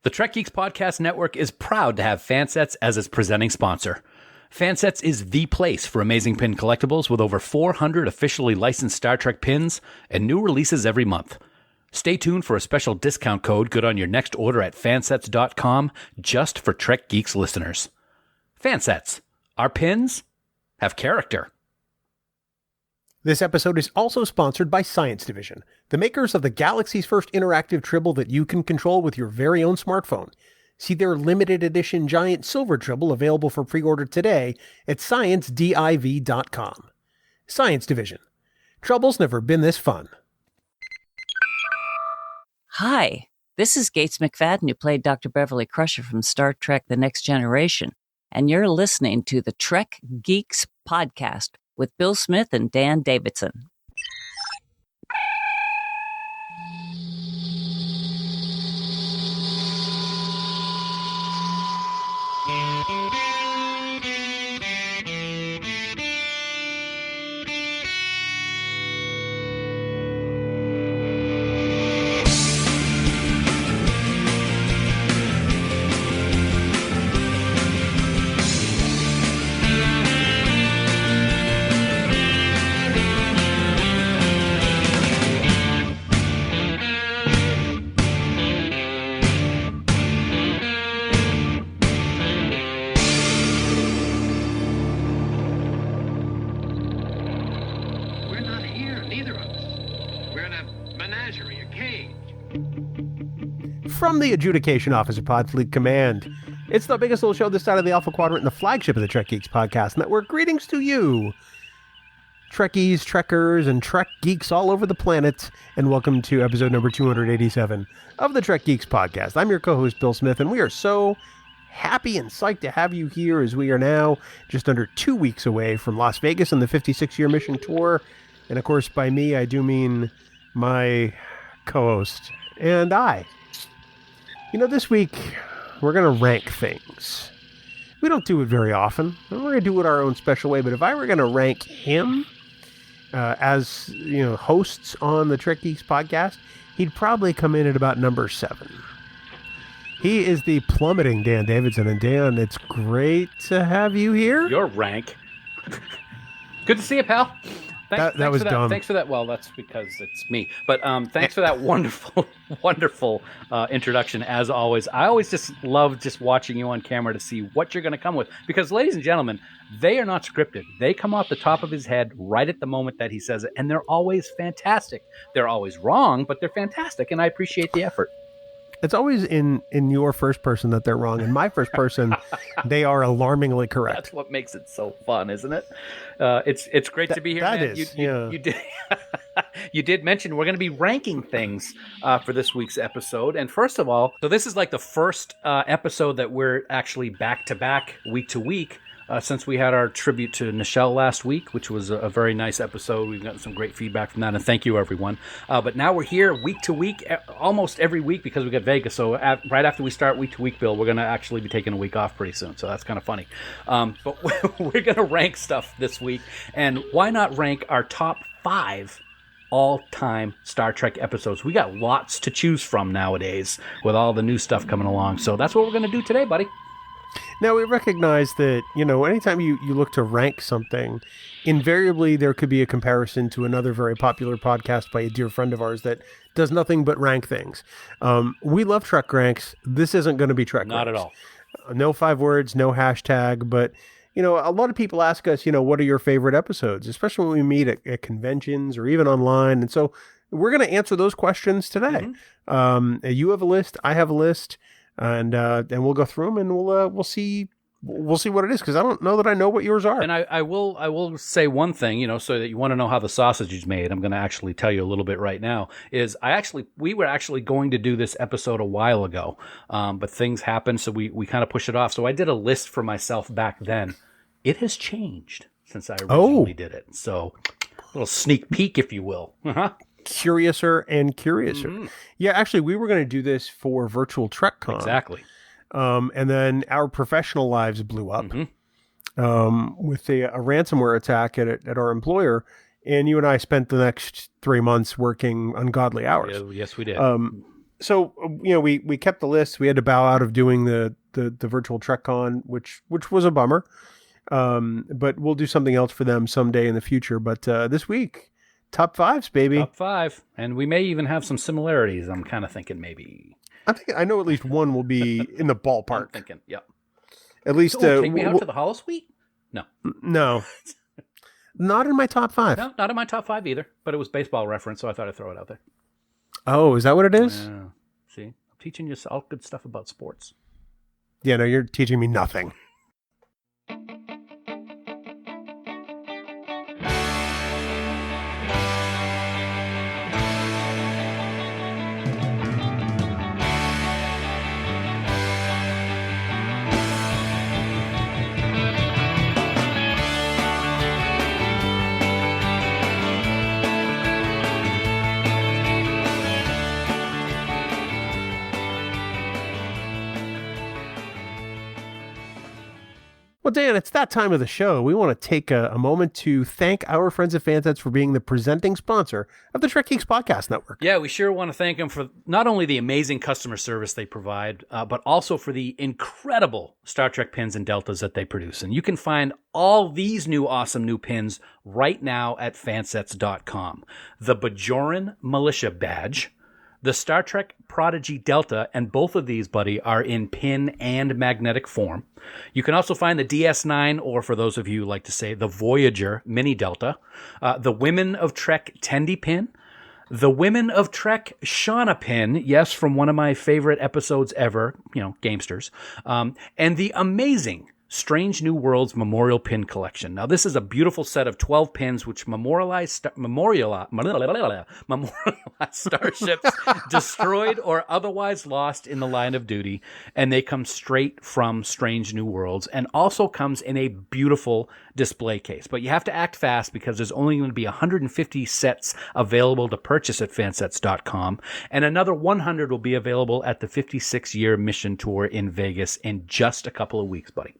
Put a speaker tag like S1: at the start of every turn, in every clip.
S1: The Trek Geeks Podcast Network is proud to have Fansets as its presenting sponsor. Fansets is the place for amazing pin collectibles with over 400 officially licensed Star Trek pins and new releases every month. Stay tuned for a special discount code good on your next order at fansets.com just for Trek Geeks listeners. Fansets. Our pins have character.
S2: This episode is also sponsored by Science Division, the makers of the galaxy's first interactive tribble that you can control with your very own smartphone. See their limited edition giant silver tribble available for pre-order today at sciencediv.com. Science Division. Trouble's never been this fun.
S3: Hi, this is Gates McFadden, who played Dr. Beverly Crusher from Star Trek The Next Generation, and you're listening to the Trek Geeks Podcast with Bill Smith and Dan Davidson.
S2: From the Adjudication Office of Podfleet Command, it's the biggest little show this side of the Alpha Quadrant and the flagship of the Trek Geeks Podcast Network. Greetings to you, Trekkies, Trekkers, and Trek Geeks all over the planet, and welcome to episode number 287 of the Trek Geeks Podcast. I'm your co-host, Bill Smith, and we are so happy and psyched to have you here as we are now just under 2 weeks away from Las Vegas on the 56-year mission tour. And of course, by me, I do mean my co-host and I. You know, this week, we're going to rank things. We don't do it very often. We're going to do it our own special way, but if I were going to rank him as, hosts on the Trek Geeks podcast, he'd probably come in at about number 7. He is the plummeting Dan Davidson. And Dan, it's great to have you here.
S1: Your rank. Good to see you, pal.
S2: That was dumb.
S1: Thanks for that. Well, that's because it's me. But thanks for that wonderful, wonderful introduction, as always. I always just love just watching you on camera to see what you're going to come with. Because, ladies and gentlemen, they are not scripted. They come off the top of his head right at the moment that he says it. And they're always fantastic. They're always wrong, but they're fantastic. And I appreciate the effort.
S2: It's always in your first person that they're wrong. In my first person, they are alarmingly correct.
S1: That's what makes it so fun, isn't it? It's great to be here,
S2: that
S1: man.
S2: Is,
S1: you did you did mention we're going to be ranking things for this week's episode. And first of all, so this is like the first episode that we're actually back-to-back, week-to-week, since we had our tribute to Nichelle last week, which was a very nice episode. We've gotten some great feedback from that, and thank you, everyone. But now we're here week to week, almost every week, because we got Vegas. So right after we start week to week, Bill, we're going to actually be taking a week off pretty soon. So that's kind of funny. But we're going to rank stuff this week. And why not rank our top 5 all-time Star Trek episodes? We got lots to choose from nowadays with all the new stuff coming along. So that's what we're going to do today, buddy.
S2: Now, we recognize that, anytime you look to rank something, invariably there could be a comparison to another very popular podcast by a dear friend of ours that does nothing but rank things. We love Trek ranks. This isn't going to be Trek
S1: Not
S2: ranks.
S1: at all.
S2: No 5 words, no hashtag, but, a lot of people ask us, what are your favorite episodes, especially when we meet at conventions or even online. And so we're going to answer those questions today. Mm-hmm. You have a list. I have a list. And we'll go through them, and we'll see what it is, because I don't know that I know what yours are.
S1: And I will say one thing, so that you want to know how the sausage is made. I'm going to actually tell you a little bit right now. We were actually going to do this episode a while ago, but things happened, so we kind of pushed it off. So I did a list for myself back then. It has changed since I originally did it. So a little sneak peek, if you will.
S2: Curiouser and curiouser.
S1: Mm-hmm.
S2: Yeah, actually, we were going to do this for Virtual TrekCon.
S1: Exactly.
S2: And then our professional lives blew up with a ransomware attack at our employer. And you and I spent the next 3 months working ungodly hours.
S1: Yeah, yes, we did.
S2: So, we kept the list. We had to bow out of doing the virtual TrekCon, which was a bummer. But we'll do something else for them someday in the future. But this week, top fives, baby.
S1: Top five. And we may even have some similarities. I'm kind of thinking maybe.
S2: I know at least one will be in the ballpark.
S1: I'm thinking, yep.
S2: At least...
S1: take me out to the holosuite? No.
S2: No. Not in my top five.
S1: No, not in my top five either. But it was baseball reference, so I thought I'd throw it out there.
S2: Oh, is that what it is?
S1: Yeah. See? I'm teaching you all good stuff about sports.
S2: Yeah, no, you're teaching me nothing. Well, Dan, it's that time of the show. We want to take a moment to thank our friends at Fansets for being the presenting sponsor of the Trek Geeks Podcast Network.
S1: Yeah, we sure want to thank them for not only the amazing customer service they provide, but also for the incredible Star Trek pins and deltas that they produce. And you can find all these awesome new pins right now at fansets.com. The Bajoran Militia Badge, the Star Trek Prodigy Delta, and both of these, buddy, are in pin and magnetic form. You can also find the DS9, or for those of you who like to say, the Voyager Mini Delta, the Women of Trek Tendi pin, the Women of Trek Shauna pin, yes, from one of my favorite episodes ever, Gamesters, and the amazing Strange New Worlds Memorial Pin Collection. Now, this is a beautiful set of 12 pins which memorialize starships destroyed or otherwise lost in the line of duty, and they come straight from Strange New Worlds, and also comes in a beautiful display case. But you have to act fast because there's only going to be 150 sets available to purchase at fansets.com, and another 100 will be available at the 56-year mission tour in Vegas in just a couple of weeks, buddy.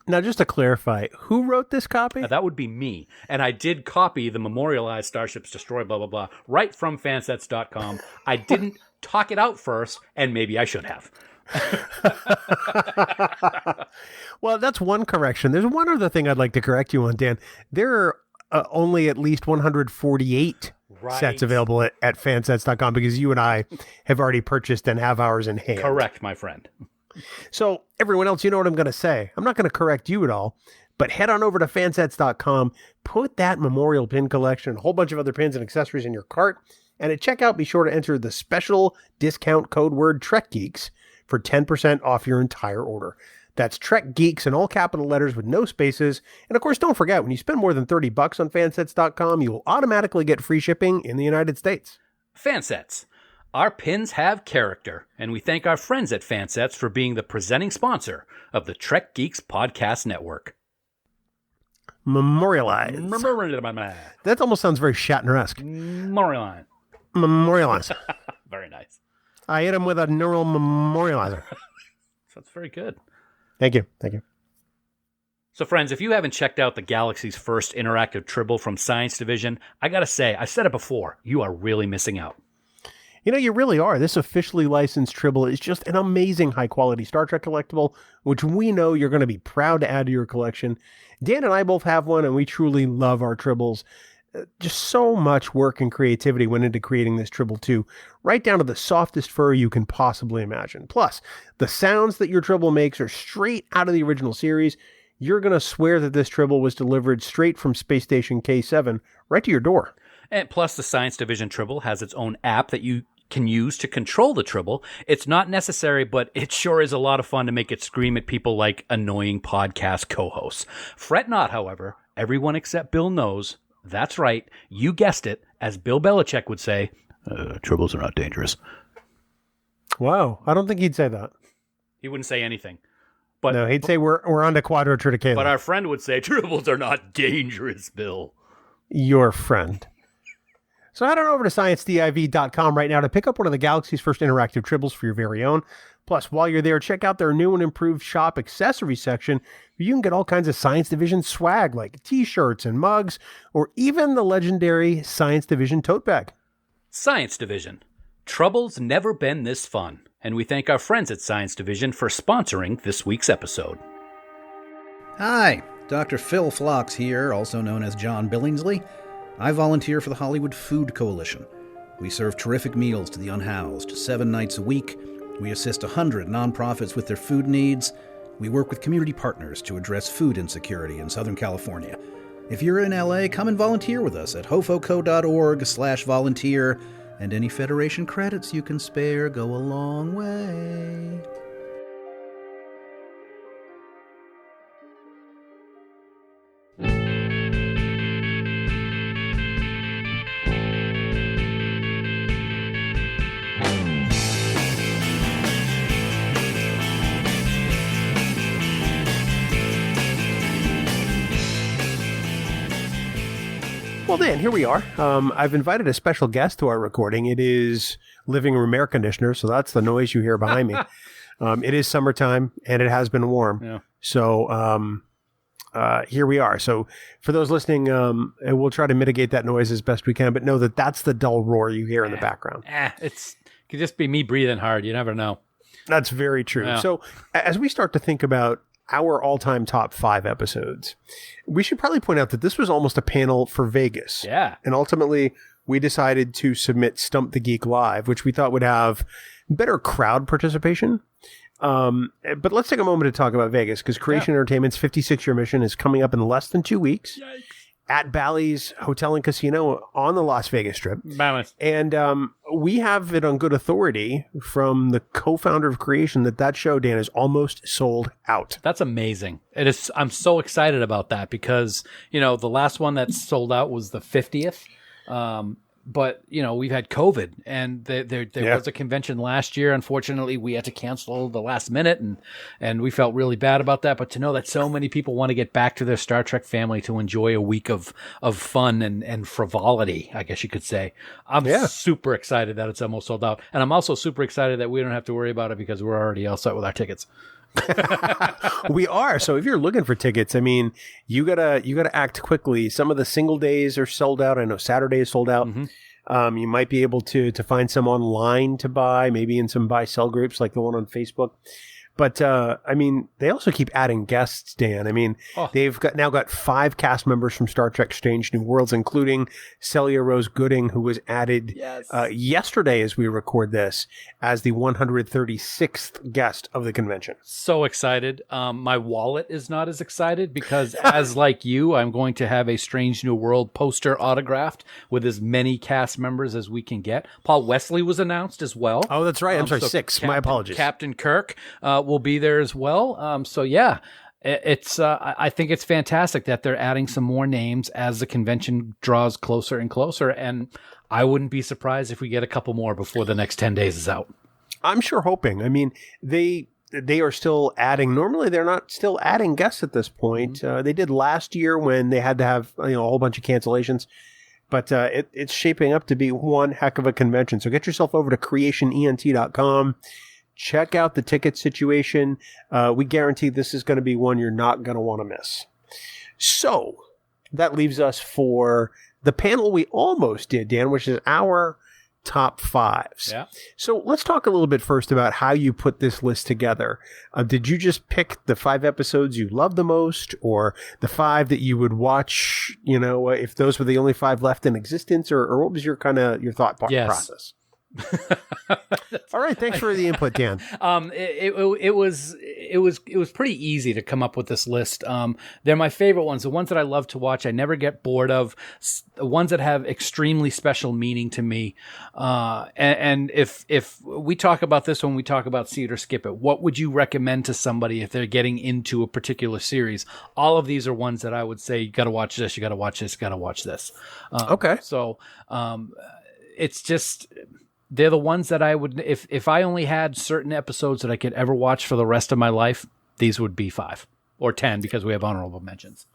S2: Now, just to clarify, who wrote this copy?
S1: That would be me. And I did copy the memorialized starships destroyed, blah, blah, blah, right from fansets.com. I didn't talk it out first, and maybe I should have.
S2: Well, that's one correction. There's one other thing I'd like to correct you on, Dan. There are only at least 148 sets available at fansets.com because you and I have already purchased and have ours in hand.
S1: Correct, my friend.
S2: So everyone else, you know what I'm going to say. I'm not going to correct you at all, but head on over to fansets.com, put that memorial pin collection, a whole bunch of other pins and accessories in your cart, and at checkout, be sure to enter the special discount code word TrekGeeks for 10% off your entire order. That's Trek Geeks in all capital letters with no spaces. And of course, don't forget, when you spend more than $30 on fansets.com, you will automatically get free shipping in the United States.
S1: Fansets. Our pins have character, and we thank our friends at Fansets for being the presenting sponsor of the Trek Geeks Podcast Network.
S2: Memorialize. That almost sounds very Shatner-esque.
S1: Memorialize.
S2: Memorialize.
S1: Very nice.
S2: I hit him with a neural memorializer.
S1: That's very good.
S2: Thank you. Thank you.
S1: So, friends, if you haven't checked out the galaxy's first interactive Tribble from Science Division, I gotta say, I said it before, you are really missing out.
S2: You really are. This officially licensed Tribble is just an amazing high-quality Star Trek collectible, which we know you're going to be proud to add to your collection. Dan and I both have one, and we truly love our Tribbles. Just so much work and creativity went into creating this Tribble too, right down to the softest fur you can possibly imagine. Plus, the sounds that your Tribble makes are straight out of the original series. You're going to swear that this Tribble was delivered straight from Space Station K7 right to your door.
S1: And plus, the Science Division Tribble has its own app that you can use to control the Tribble. It's not necessary, but it sure is a lot of fun to make it scream at people like annoying podcast co-hosts. Fret not, however. Everyone except Bill knows. That's right. You guessed it. As Bill Belichick would say, Tribbles are not dangerous.
S2: Wow. I don't think he'd say that.
S1: He wouldn't say anything. But
S2: no, he'd say we're on to Quadro Triticale.
S1: But our friend would say, Tribbles are not dangerous, Bill.
S2: Your friend. So head on over to sciencediv.com right now to pick up one of the galaxy's first interactive Tribbles for your very own. Plus, while you're there, check out their new and improved shop accessory section where you can get all kinds of Science Division swag like t-shirts and mugs, or even the legendary Science Division tote bag.
S1: Science Division. Trouble's never been this fun, and we thank our friends at Science Division for sponsoring this week's episode.
S4: Hi, Dr. Phil Phlox here, also known as John Billingsley. I volunteer for the Hollywood Food Coalition. We serve terrific meals to the unhoused 7 nights a week. We assist 100 nonprofits with their food needs. We work with community partners to address food insecurity in Southern California. If you're in LA, come and volunteer with us at hofoco.org/volunteer, and any Federation credits you can spare go a long way.
S2: Well, Dan, here we are. I've invited a special guest to our recording. It is living room air conditioner, so that's the noise you hear behind me. It is summertime, and it has been warm.
S1: Yeah.
S2: So here we are. So for those listening, we'll try to mitigate that noise as best we can, but know that that's the dull roar you hear in the background.
S1: It could just be me breathing hard. You never know.
S2: That's very true.
S1: Yeah.
S2: So as we start to think about our all-time top 5 episodes, we should probably point out that this was almost a panel for Vegas.
S1: Yeah.
S2: And ultimately, we decided to submit Stump the Geek Live, which we thought would have better crowd participation. But let's take a moment to talk about Vegas, because Creation Entertainment's 56-year mission is coming up in less than 2 weeks.
S1: Yikes.
S2: At Bally's Hotel and Casino on the Las Vegas Strip.
S1: Balance.
S2: And we have it on good authority from the co-founder of Creation that show, Dan, is almost sold out.
S1: That's amazing. It is. I'm so excited about that because, the last one that sold out was the 50th. But, we've had COVID, and there was a convention last year. Unfortunately, we had to cancel the last minute, and we felt really bad about that. But to know that so many people want to get back to their Star Trek family to enjoy a week of fun and frivolity, I guess you could say. I'm super excited that it's almost sold out. And I'm also super excited that we don't have to worry about it because we're already all set with our tickets.
S2: We are. So if you're looking for tickets, I mean, you gotta act quickly. Some of the single days are sold out. I know Saturday is sold out. Mm-hmm. You might be able to find some online to buy, maybe in some buy sell groups like the one on Facebook. But, I mean, they also keep adding guests, Dan. I mean, they've now got 5 cast members from Star Trek Strange New Worlds, including Celia Rose Gooding, who was added yesterday as we record this as the 136th guest of the convention.
S1: So excited. My wallet is not as excited because, as like you, I'm going to have a Strange New World poster autographed with as many cast members as we can get. Paul Wesley was announced as well.
S2: Oh, that's right. I'm sorry, 6. My apologies.
S1: Captain Kirk will be there as well. So yeah, it's I think it's fantastic that they're adding some more names as the convention draws closer and closer. And I wouldn't be surprised if we get a couple more before the next 10 days is out.
S2: I'm sure hoping. I mean, they are still adding. Normally, they're not still adding guests at this point. Mm-hmm. They did last year when they had to have a whole bunch of cancellations. But it's shaping up to be one heck of a convention. So get yourself over to creationent.com. Check out the ticket situation. We guarantee this is going to be one you're not going to want to miss. So that leaves us for the panel we almost did, Dan, which is our top 5s.
S1: Yeah.
S2: So let's talk a little bit first about how you put this list together. Did you just pick the 5 episodes you love the most, or the 5 that you would watch, if those were the only 5 left in existence, or what was your your thought process? All right, thanks for the input, Dan.
S1: It was pretty easy to come up with this list. They're my favorite ones, the ones that I love to watch. I never get bored of, the ones that have extremely special meaning to me. And if we talk about this when we talk about See It or Skip It, what would you recommend to somebody if they're getting into a particular series? All of these are ones that I would say, you got to watch this, you got to watch this, you got to watch this.
S2: Okay.
S1: So it's just... They're the ones that I would, if I only had certain episodes that I could ever watch for the rest of my life, these would be 5 or 10 because we have honorable mentions.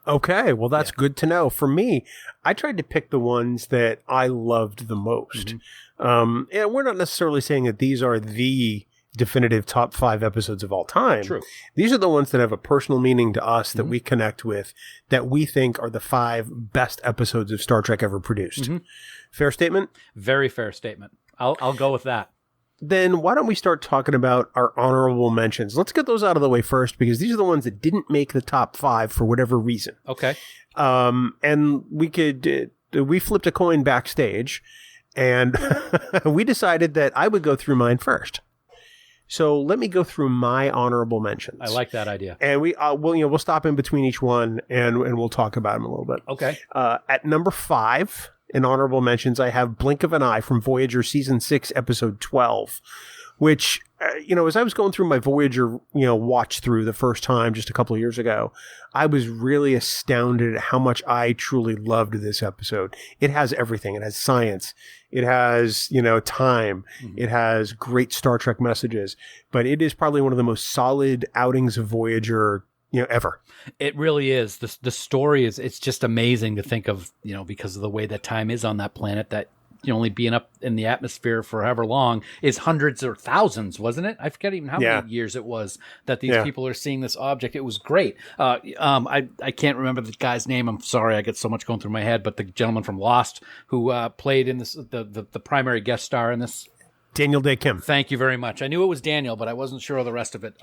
S2: Okay, well, that's good to know. For me, I tried to pick the ones that I loved the most. Mm-hmm. And we're not necessarily saying that these are the definitive top 5 episodes of all time.
S1: True.
S2: These are the ones that have a personal meaning to us that we connect with, that we think are the 5 best episodes of Star Trek ever produced. Mm-hmm. Fair statement?
S1: Very fair statement. I'll go with that.
S2: Then why don't we start talking about our honorable mentions? Let's get those out of the way first, because these are the ones that didn't make the top 5 for whatever reason.
S1: Okay.
S2: And we flipped a coin backstage, and we decided that I would go through mine first. So let me go through my honorable mentions.
S1: I like that idea.
S2: And we'll stop in between each one, and we'll talk about them a little bit.
S1: Okay.
S2: At number 5 in honorable mentions, I have Blink of an Eye from Voyager Season 6, Episode 12, which, as I was going through my Voyager, watch through the first time just a couple of years ago, I was really astounded at how much I truly loved this episode. It has everything. It has science. It has, time. Mm-hmm. It has great Star Trek messages. But it is probably one of the most solid outings of Voyager ever.
S1: It really is. The story it's just amazing to think of, because of the way that time is on that planet, that only being up in the atmosphere for however long is hundreds or thousands, wasn't it? I forget even how many years it was that these people are seeing this object. It was great. I can't remember the guy's name. I'm sorry. I get so much going through my head, but the gentleman from Lost who played in this, the primary guest star in this,
S2: Daniel Day Kim.
S1: Thank you very much. I knew it was Daniel, but I wasn't sure of the rest of it.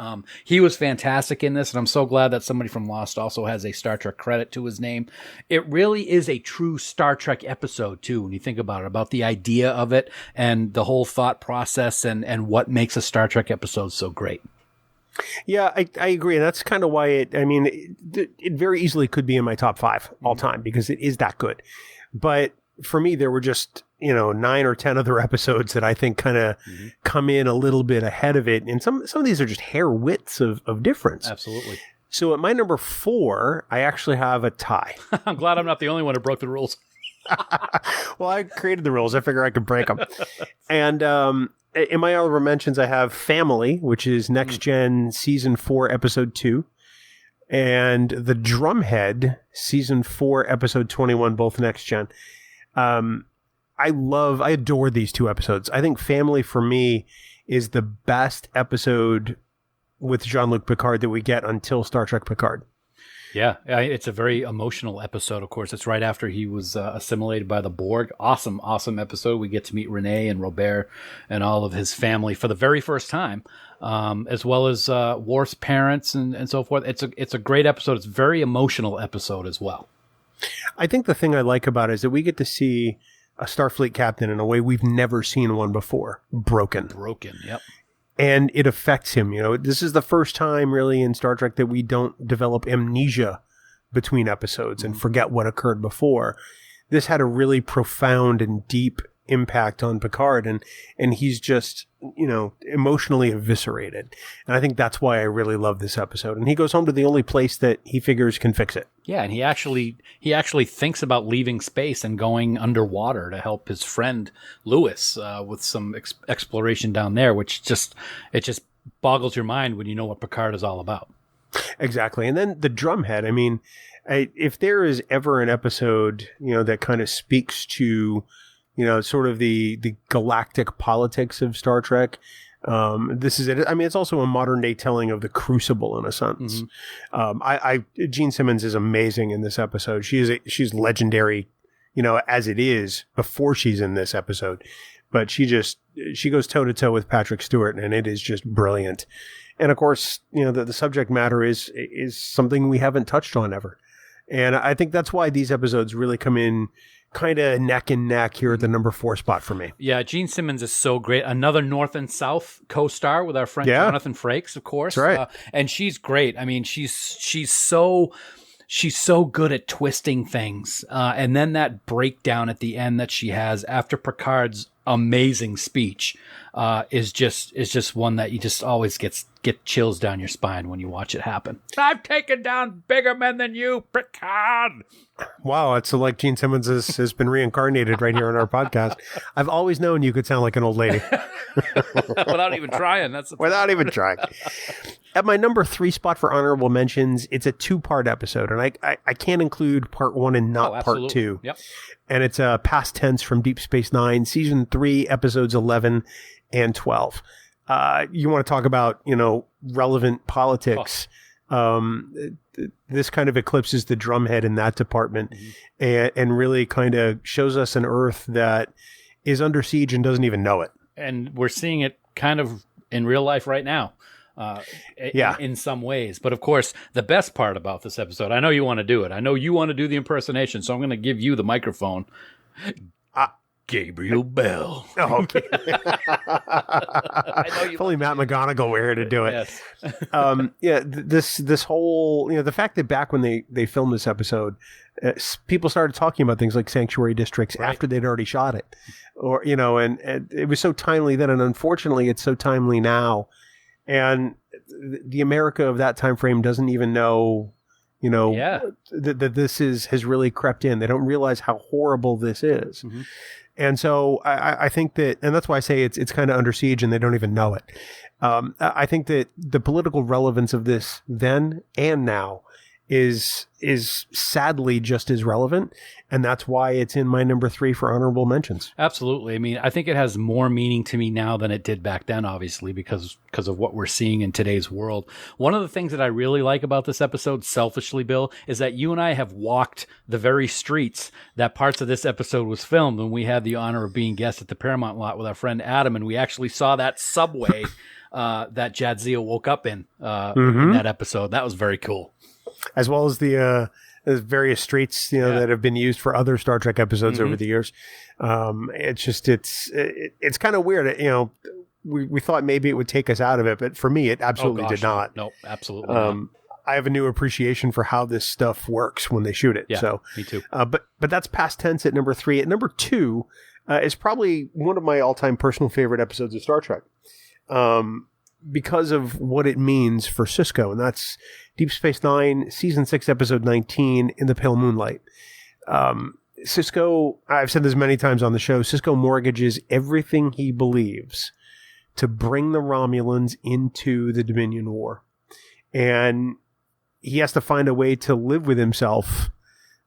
S1: He was fantastic in this, and I'm so glad that somebody from Lost also has a Star Trek credit to his name. It really is a true Star Trek episode, too, when you think about it, about the idea of it and the whole thought process and what makes a Star Trek episode so great.
S2: Yeah, I agree. And that's kind of why it very easily could be in my top 5 all time, because it is that good. But for me, there were just 9 or 10 other episodes that I think kind of come in a little bit ahead of it. And some of these are just hair widths of difference.
S1: Absolutely.
S2: So at my number 4, I actually have a tie.
S1: I'm glad I'm not the only one who broke the rules.
S2: Well, I created the rules. I figure I could break them. And in my other mentions, I have Family, which is Next Gen Season 4, Episode 2. And The Drumhead, Season 4, Episode 21, both Next Gen. I adore these 2 episodes. I think Family for me is the best episode with Jean-Luc Picard that we get until Star Trek Picard.
S1: Yeah, it's a very emotional episode, of course. It's right after he was assimilated by the Borg. Awesome episode. We get to meet Renee and Robert and all of his family for the very first time, as well as Worf's parents and so forth. It's a great episode. It's a very emotional episode as well.
S2: I think the thing I like about it is that we get to see a Starfleet captain in a way we've never seen one before. Broken,
S1: yep.
S2: And it affects him. This is the first time really in Star Trek that we don't develop amnesia between episodes and forget what occurred before. This had a really profound and deep impact on Picard, and he's just, emotionally eviscerated. And I think that's why I really love this episode. And he goes home to the only place that he figures can fix it.
S1: Yeah, and he actually thinks about leaving space and going underwater to help his friend Lewis with some exploration down there, which just boggles your mind when you know what Picard is all about.
S2: Exactly. And then the Drumhead, if there is ever an episode, that kind of speaks to sort of the galactic politics of Star Trek. This is it. It's also a modern day telling of the Crucible in a sense. Gene Simmons is amazing in this episode. She's legendary, as it is before she's in this episode, but she goes toe to toe with Patrick Stewart, and it is just brilliant. And of course, the subject matter is something we haven't touched on ever. And I think that's why these episodes really come in kind of neck and neck here at the number 4 spot for me.
S1: Yeah, Gene Simmons is so great. Another North and South co-star with our friend Jonathan Frakes, of course.
S2: That's right.
S1: And she's great. She's so good at twisting things. And then that breakdown at the end that she has after Picard's amazing speech is just one that you just always get chills down your spine when you watch it happen. I've taken down bigger men than you, Picard.
S2: Wow, it's like Gene Simmons has been reincarnated right here on our podcast. I've always known you could sound like an old lady.
S1: Without even trying.
S2: Without even trying. At my number 3 spot for honorable mentions, it's a 2-part episode, and I can't include part 1 and not part 2.
S1: Yep.
S2: And it's a past tense from Deep Space Nine, season 3, episodes 11 and 12. You want to talk about, relevant politics. This kind of eclipses the Drumhead in that department, and really kind of shows us an Earth that is under siege and doesn't even know it.
S1: And we're seeing it kind of in real life right now. In some ways. But of course, the best part about this episode, I know you want to do it. I know you want to do the impersonation, so I'm going to give you the microphone. Gabriel Bell.
S2: Oh, okay. If only Matt McGonagall were here to do it.
S1: Yes.
S2: This whole, the fact that back when they filmed this episode, people started talking about things like sanctuary districts after they'd already shot it, or and it was so timely then, and unfortunately, it's so timely now, and the America of that time frame doesn't even know. That this has really crept in. They don't realize how horrible this is. Mm-hmm. And so I think that, and that's why I say it's kind of under siege and they don't even know it. I think that the political relevance of this then and now is sadly just as relevant. And that's why it's in my number 3 for honorable mentions.
S1: Absolutely. I mean, I think it has more meaning to me now than it did back then, obviously, because of what we're seeing in today's world. One of the things that I really like about this episode, selfishly, Bill, is that you and I have walked the very streets that parts of this episode was filmed when we had the honor of being guests at the Paramount lot with our friend Adam, and we actually saw that subway that Jadzia woke up in that episode. That was very cool.
S2: As well as the various streets, that have been used for other Star Trek episodes over the years. It's kind of weird. We thought maybe it would take us out of it, but for me, it absolutely did not.
S1: No, absolutely not.
S2: I have a new appreciation for how this stuff works when they shoot it.
S1: Yeah,
S2: so
S1: me too.
S2: But that's past tense at number 3. At number 2 is probably one of my all-time personal favorite episodes of Star Trek. Because of what it means for Sisko, and that's Deep Space Nine, Season 6, Episode 19, In the Pale Moonlight. Sisko, I've said this many times on the show, Sisko mortgages everything he believes to bring the Romulans into the Dominion War. And he has to find a way to live with himself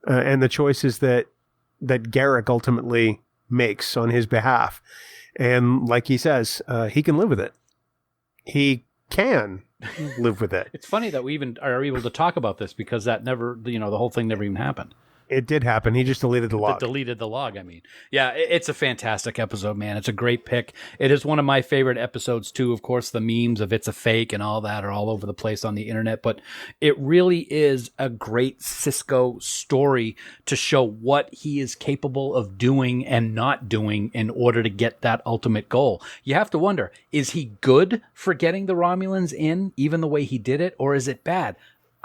S2: and the choices that Garrick ultimately makes on his behalf. And like he says, he can live with it. He can live with it.
S1: It's funny that we even are able to talk about this because that never, the whole thing never even happened.
S2: It did happen. He just deleted the log.
S1: Deleted the log, I mean. Yeah, it's a fantastic episode, man. It's a great pick. It is one of my favorite episodes, too. Of course, the memes of it's a fake and all that are all over the place on the internet. But it really is a great Sisko story to show what he is capable of doing and not doing in order to get that ultimate goal. You have to wonder, is he good for getting the Romulans in, even the way he did it, or is it bad?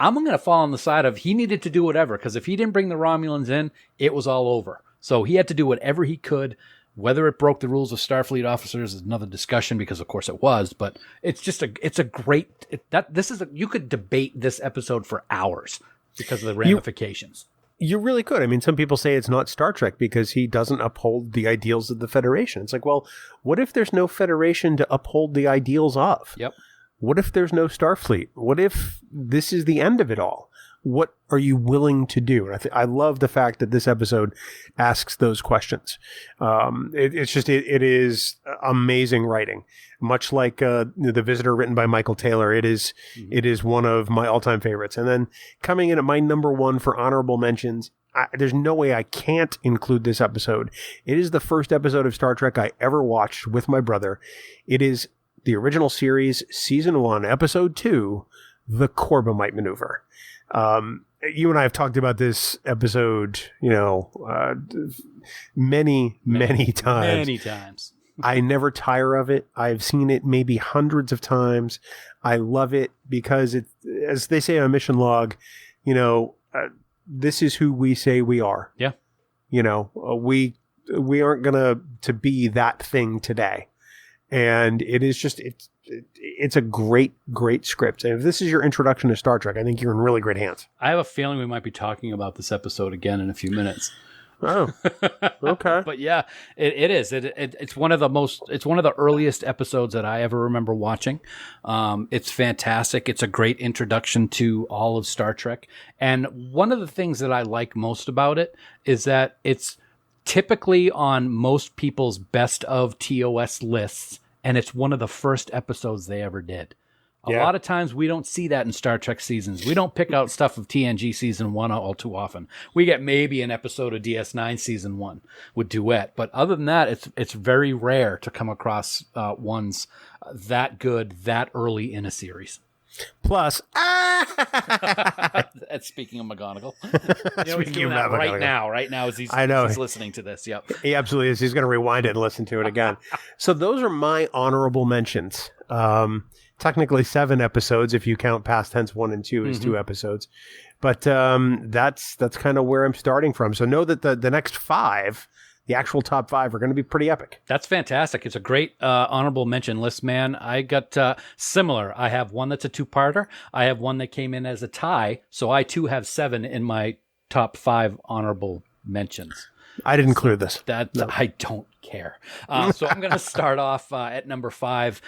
S1: I'm going to fall on the side of he needed to do whatever, because if he didn't bring the Romulans in, it was all over. So he had to do whatever he could. Whether it broke the rules of Starfleet officers is another discussion, because of course it was. But it's just you could debate this episode for hours because of the ramifications.
S2: You really could. I mean, some people say it's not Star Trek because he doesn't uphold the ideals of the Federation. It's like, well, what if there's no Federation to uphold the ideals of?
S1: Yep.
S2: What if there's no Starfleet? What if this is the end of it all? What are you willing to do? And I love the fact that this episode asks those questions. It is amazing writing. Much like The Visitor, written by Michael Taylor, it is one of my all-time favorites. And then coming in at my number 1 for honorable mentions, there's no way I can't include this episode. It is the first episode of Star Trek I ever watched with my brother. It is the original series, Season 1, Episode 2, The Corbomite Maneuver. You and I have talked about this episode, many times.
S1: Many times.
S2: I never tire of it. I've seen it maybe hundreds of times. I love it because it, as they say on Mission Log, this is who we say we are.
S1: Yeah.
S2: We aren't going to be that thing today. And it is just, it's a great script. And if this is your introduction to Star Trek, I think you're in really great hands.
S1: I have a feeling we might be talking about this episode again in a few minutes.
S2: Oh, okay.
S1: But yeah, it is. It's one of the earliest episodes that I ever remember watching. It's fantastic. It's a great introduction to all of Star Trek. And one of the things that I like most about it is that it's typically on most people's best of TOS lists, and it's one of the first episodes they ever did. A lot of times we don't see that in Star Trek seasons. We don't pick out stuff of TNG season 1 all too often. We get maybe an episode of DS9 season 1 with Duet, but other than that, it's very rare to come across ones that good that early in a series.
S2: Plus,
S1: Speaking of McGonagall,
S2: Speaking
S1: he's doing
S2: of
S1: that
S2: McGonagall.
S1: right now as he's listening to this. Yep,
S2: he absolutely is. He's going to rewind it and listen to it again. So those are my honorable mentions. Technically 7 episodes if you count past tense 1 and 2 as 2 episodes, but that's kind of where I'm starting from. So know that the next 5. The actual top 5 are going to be pretty epic.
S1: That's fantastic. It's a great honorable mention list, man. I got similar. I have one that's a 2-parter. I have one that came in as a tie. So I too have 7 in my top 5 honorable mentions.
S2: I didn't clear this.
S1: I don't care. So I'm going to start off at number 5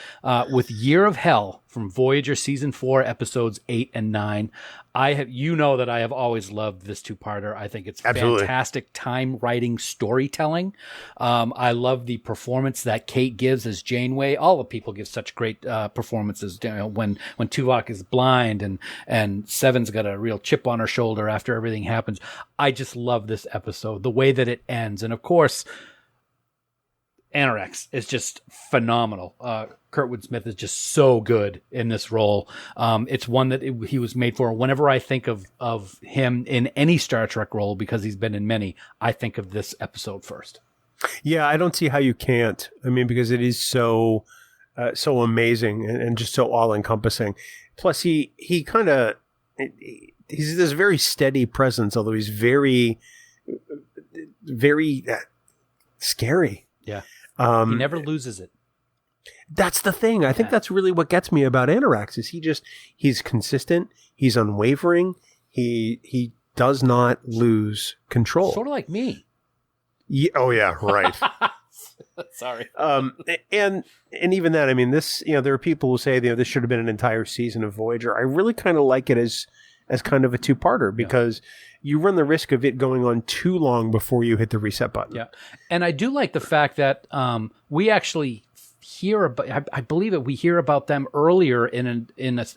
S1: with Year of Hell from Voyager Season 4, Episodes 8 and 9. I have always loved this 2-parter. I think it's fantastic time writing storytelling. I love the performance that Kate gives as Janeway. All the people give such great performances. When Tuvok is blind and Seven's got a real chip on her shoulder after everything happens. I just love this episode, the way that it ends, and of course, Anorex is just phenomenal. Kurtwood Smith is just so good in this role. It's one that he was made for. Whenever I think of him in any Star Trek role, because he's been in many, I think of this episode first.
S2: Yeah, I don't see how you can't. I mean, because it is so amazing and just so all encompassing. Plus, he's this very steady presence, although he's very, very scary.
S1: Yeah. He never loses it.
S2: That's the thing. I think that's really what gets me about Anorex is he's consistent. He's unwavering. He does not lose control.
S1: Sort of like me.
S2: Yeah, oh yeah, right.
S1: Sorry.
S2: And even that, I mean, this, there are people who say, this should have been an entire season of Voyager. I really kind of like it as kind of a 2-parter because you run the risk of it going on too long before you hit the reset button.
S1: Yeah. And I do like the fact that we actually hear about, I believe we hear about them earlier in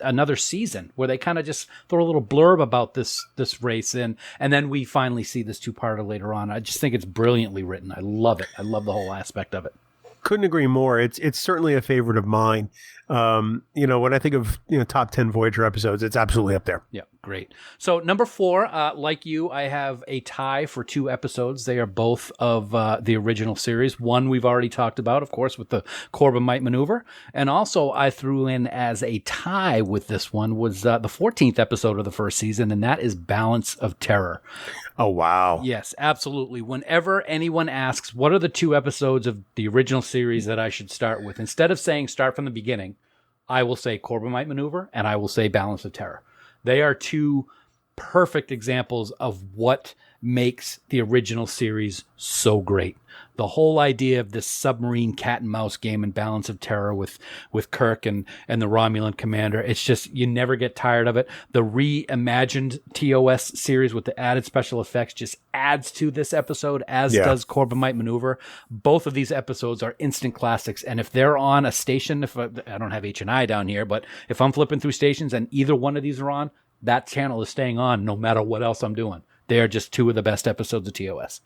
S1: another season where they kind of just throw a little blurb about this race in, and then we finally see this 2-parter later on. I just think it's brilliantly written. I love it. I love the whole aspect of it.
S2: Couldn't agree more. It's certainly a favorite of mine. When I think of top 10 Voyager episodes, it's absolutely up there.
S1: Yeah, great. So number 4, like you, I have a tie for 2 episodes. They are both of the original series. One we've already talked about, of course, with the Corbomite maneuver, and also I threw in as a tie with this one was the 14th episode of the first season, and that is Balance of Terror.
S2: Oh, wow.
S1: Yes, absolutely. Whenever anyone asks, what are the 2 episodes of the original series that I should start with, instead of saying start from the beginning, I will say Corbomite Maneuver and I will say Balance of Terror. They are 2 perfect examples of what makes the original series so great. The whole idea of this submarine cat and mouse game and Balance of Terror with Kirk and the Romulan commander. It's just, you never get tired of it. The reimagined TOS series with the added special effects just adds to this episode, as does Corbomite Maneuver. Both of these episodes are instant classics. And if they're on a station, if I don't have H&I down here, but if I'm flipping through stations and either one of these are on, that channel is staying on no matter what else I'm doing. They are just 2 of the best episodes of TOS.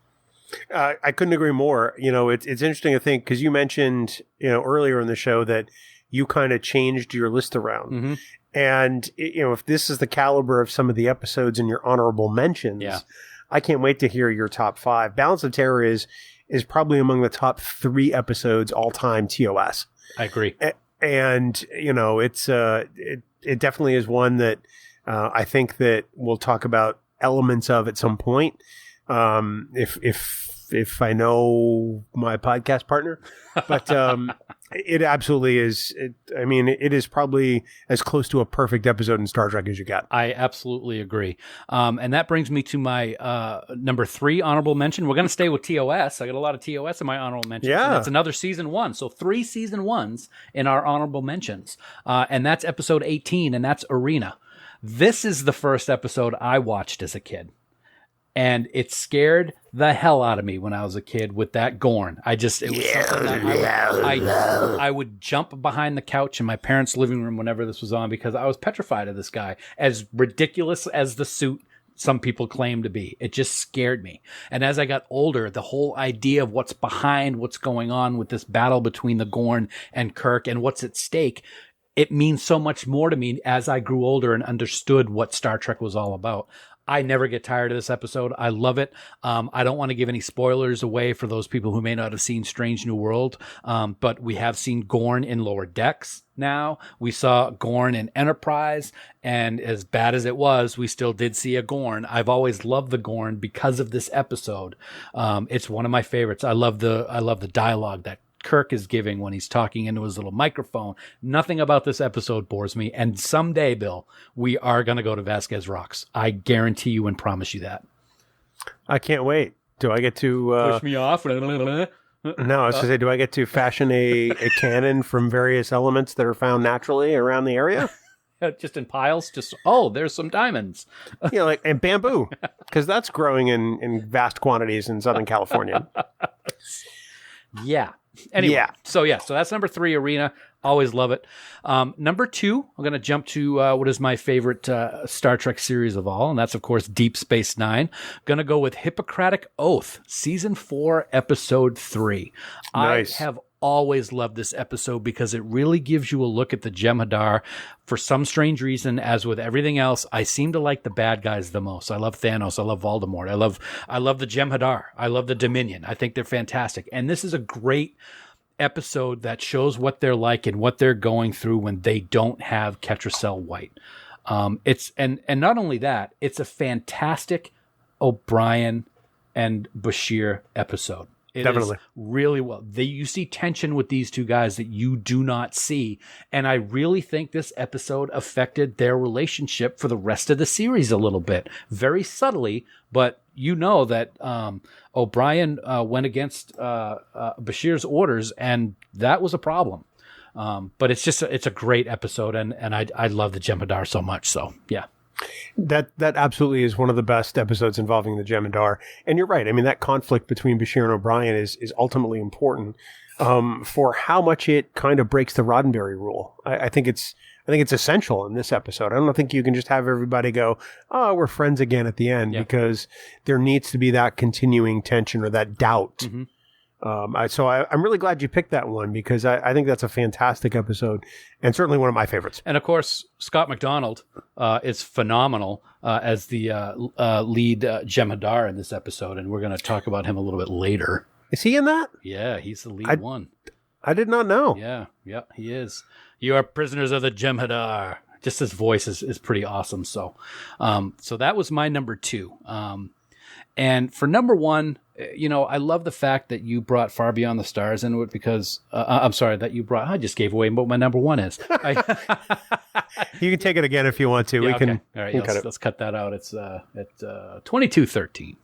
S2: I couldn't agree more. It's interesting to think because you mentioned, earlier in the show that you kind of changed your list around. Mm-hmm. And, if this is the caliber of some of the episodes in your honorable mentions, I can't wait to hear your top 5. Balance of Terror is probably among the top 3 episodes all time TOS.
S1: I agree.
S2: And, it definitely is one that I think that we'll talk about elements of at some point. If I know my podcast partner, but it absolutely is. It is probably as close to a perfect episode in Star Trek as you got.
S1: I absolutely agree. And that brings me to my number 3 honorable mention. We're going to stay with TOS. I got a lot of TOS in my honorable mentions.
S2: Yeah,
S1: and it's another season 1, so 3 season 1s in our honorable mentions, and that's episode 18, and that's Arena. This is the first episode I watched as a kid. And it scared the hell out of me when I was a kid with that Gorn. It was something that I would jump behind the couch in my parents' living room whenever this was on because I was petrified of this guy. As ridiculous as the suit some people claim to be, it just scared me. And as I got older, the whole idea of what's behind what's going on with this battle between the Gorn and Kirk and what's at stake, it means so much more to me as I grew older and understood what Star Trek was all about. I never get tired of this episode. I love it. I don't want to give any spoilers away for those people who may not have seen Strange New World, but we have seen Gorn in Lower Decks now. We saw Gorn in Enterprise, and as bad as it was, we still did see a Gorn. I've always loved the Gorn because of this episode. It's one of my favorites. I love the dialogue that Kirk is giving when he's talking into his little microphone. Nothing about this episode bores me. And someday, Bill, we are going to go to Vasquez Rocks. I guarantee you and promise you that.
S2: I can't wait. Do I get to...
S1: push me off?
S2: No, I was going to say, do I get to fashion a cannon from various elements that are found naturally around the area?
S1: Just in piles? There's some diamonds.
S2: And bamboo, because that's growing in vast quantities in Southern California.
S1: Yeah. Anyway, so that's number 3, Arena. Always love it. Number 2, I'm going to jump to what is my favorite Star Trek series of all, and that's, of course, Deep Space Nine. Going to go with Hippocratic Oath, Season 4, Episode 3.
S2: Nice.
S1: I have always loved this episode because it really gives you a look at the Jem'Hadar. For some strange reason, as with everything else, I seem to like the bad guys the most. I love Thanos. I love Voldemort. I love the Jem'Hadar. I love the Dominion. I think they're fantastic. And this is a great episode that shows what they're like and what they're going through when they don't have Ketracel White. It's not only that, it's a fantastic O'Brien and Bashir episode. It
S2: Definitely.
S1: is really well. You see tension with these two guys that you do not see. And I really think this episode affected their relationship for the rest of the series a little bit. Very subtly, but you know that O'Brien went against Bashir's orders, and that was a problem. But it's a great episode, and I love the Jem'Hadar so much. So, yeah.
S2: That absolutely is one of the best episodes involving the Jem'Hadar. And you're right. I mean, that conflict between Bashir and O'Brien is ultimately important for how much it kind of breaks the Roddenberry rule. I think it's essential in this episode. I don't think you can just have everybody go, "Oh, we're friends again" at the end, because there needs to be that continuing tension or that doubt. Mm-hmm. I'm really glad you picked that one because I think that's a fantastic episode and certainly one of my favorites.
S1: And of course, Scott McDonald is phenomenal as the lead Jem'Hadar in this episode, and we're going to talk about him a little bit later.
S2: Is he in that?
S1: Yeah, he's the lead one.
S2: I did not know.
S1: Yeah, he is. You are prisoners of the Jem'Hadar. Just his voice is pretty awesome. So that was my number 2. And for number 1, I love the fact that you brought Far Beyond the Stars into it because, I just gave away what my number 1 is.
S2: You can take it again if you want to.
S1: Yeah, okay. All right, let's cut that out. It's at 2213.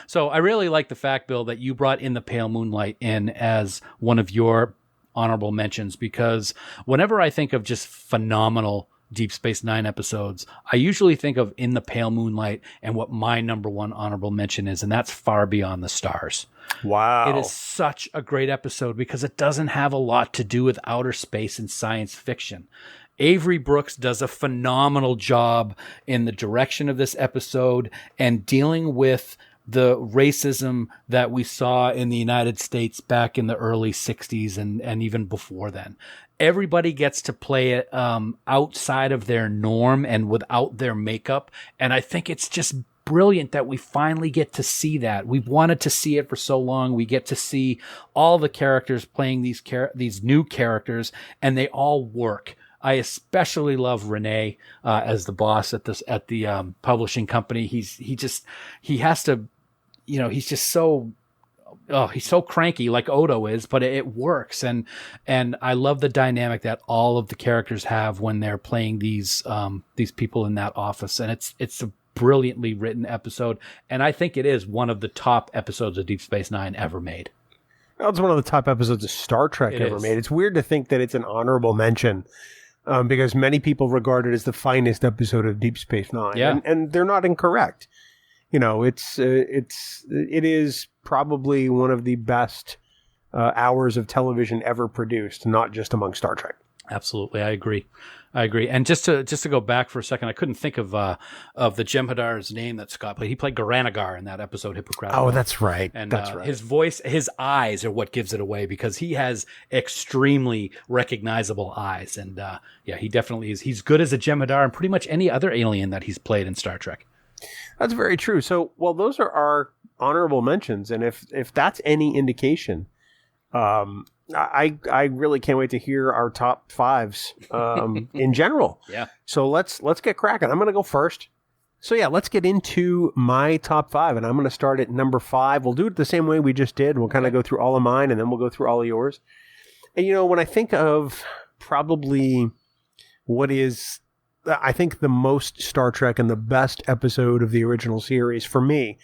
S1: So I really like the fact, Bill, that you brought In the Pale Moonlight in as one of your honorable mentions, because whenever I think of just phenomenal Deep Space Nine episodes, I usually think of In the Pale Moonlight and what my number 1 honorable mention is, and that's Far Beyond the Stars.
S2: Wow.
S1: It is such a great episode because it doesn't have a lot to do with outer space and science fiction. Avery Brooks does a phenomenal job in the direction of this episode and dealing with the racism that we saw in the United States back in the early 60s and even before then. Everybody gets to play it outside of their norm and without their makeup. And I think it's just brilliant that we finally get to see that. We've wanted to see it for so long. We get to see all the characters playing these new characters, and they all work. I especially love Renee as the boss at the publishing company. He's so cranky like Odo is, but it works. And I love the dynamic that all of the characters have when they're playing these people in that office. And it's a brilliantly written episode. And I think it is one of the top episodes of Deep Space Nine ever made.
S2: Well, it's one of the top episodes of Star Trek ever made. It's weird to think that it's an honorable mention. Because many people regard it as the finest episode of Deep Space Nine.
S1: Yeah.
S2: And they're not incorrect. it is probably one of the best hours of television ever produced, not just among Star Trek.
S1: Absolutely, I agree. And just to go back for a second, I couldn't think of the Jem'Hadar's name that Scott played. He played Garanagar in that episode, Hippocratic.
S2: Oh, that's right.
S1: And
S2: that's right.
S1: His voice, his eyes are what gives it away, because he has extremely recognizable eyes. And he definitely is. He's good as a Jem'Hadar and pretty much any other alien that he's played in Star Trek.
S2: That's very true. So, well, those are our honorable mentions, and if that's any indication, I really can't wait to hear our top fives in general.
S1: Yeah.
S2: So let's get cracking. I'm going to go first. So yeah, let's get into my top five, and I'm going to start at number 5. We'll do it the same way we just did. We'll kind of go through all of mine, and then we'll go through all of yours. And when I think of probably what is, I think, the most Star Trek and the best episode of the original series for me,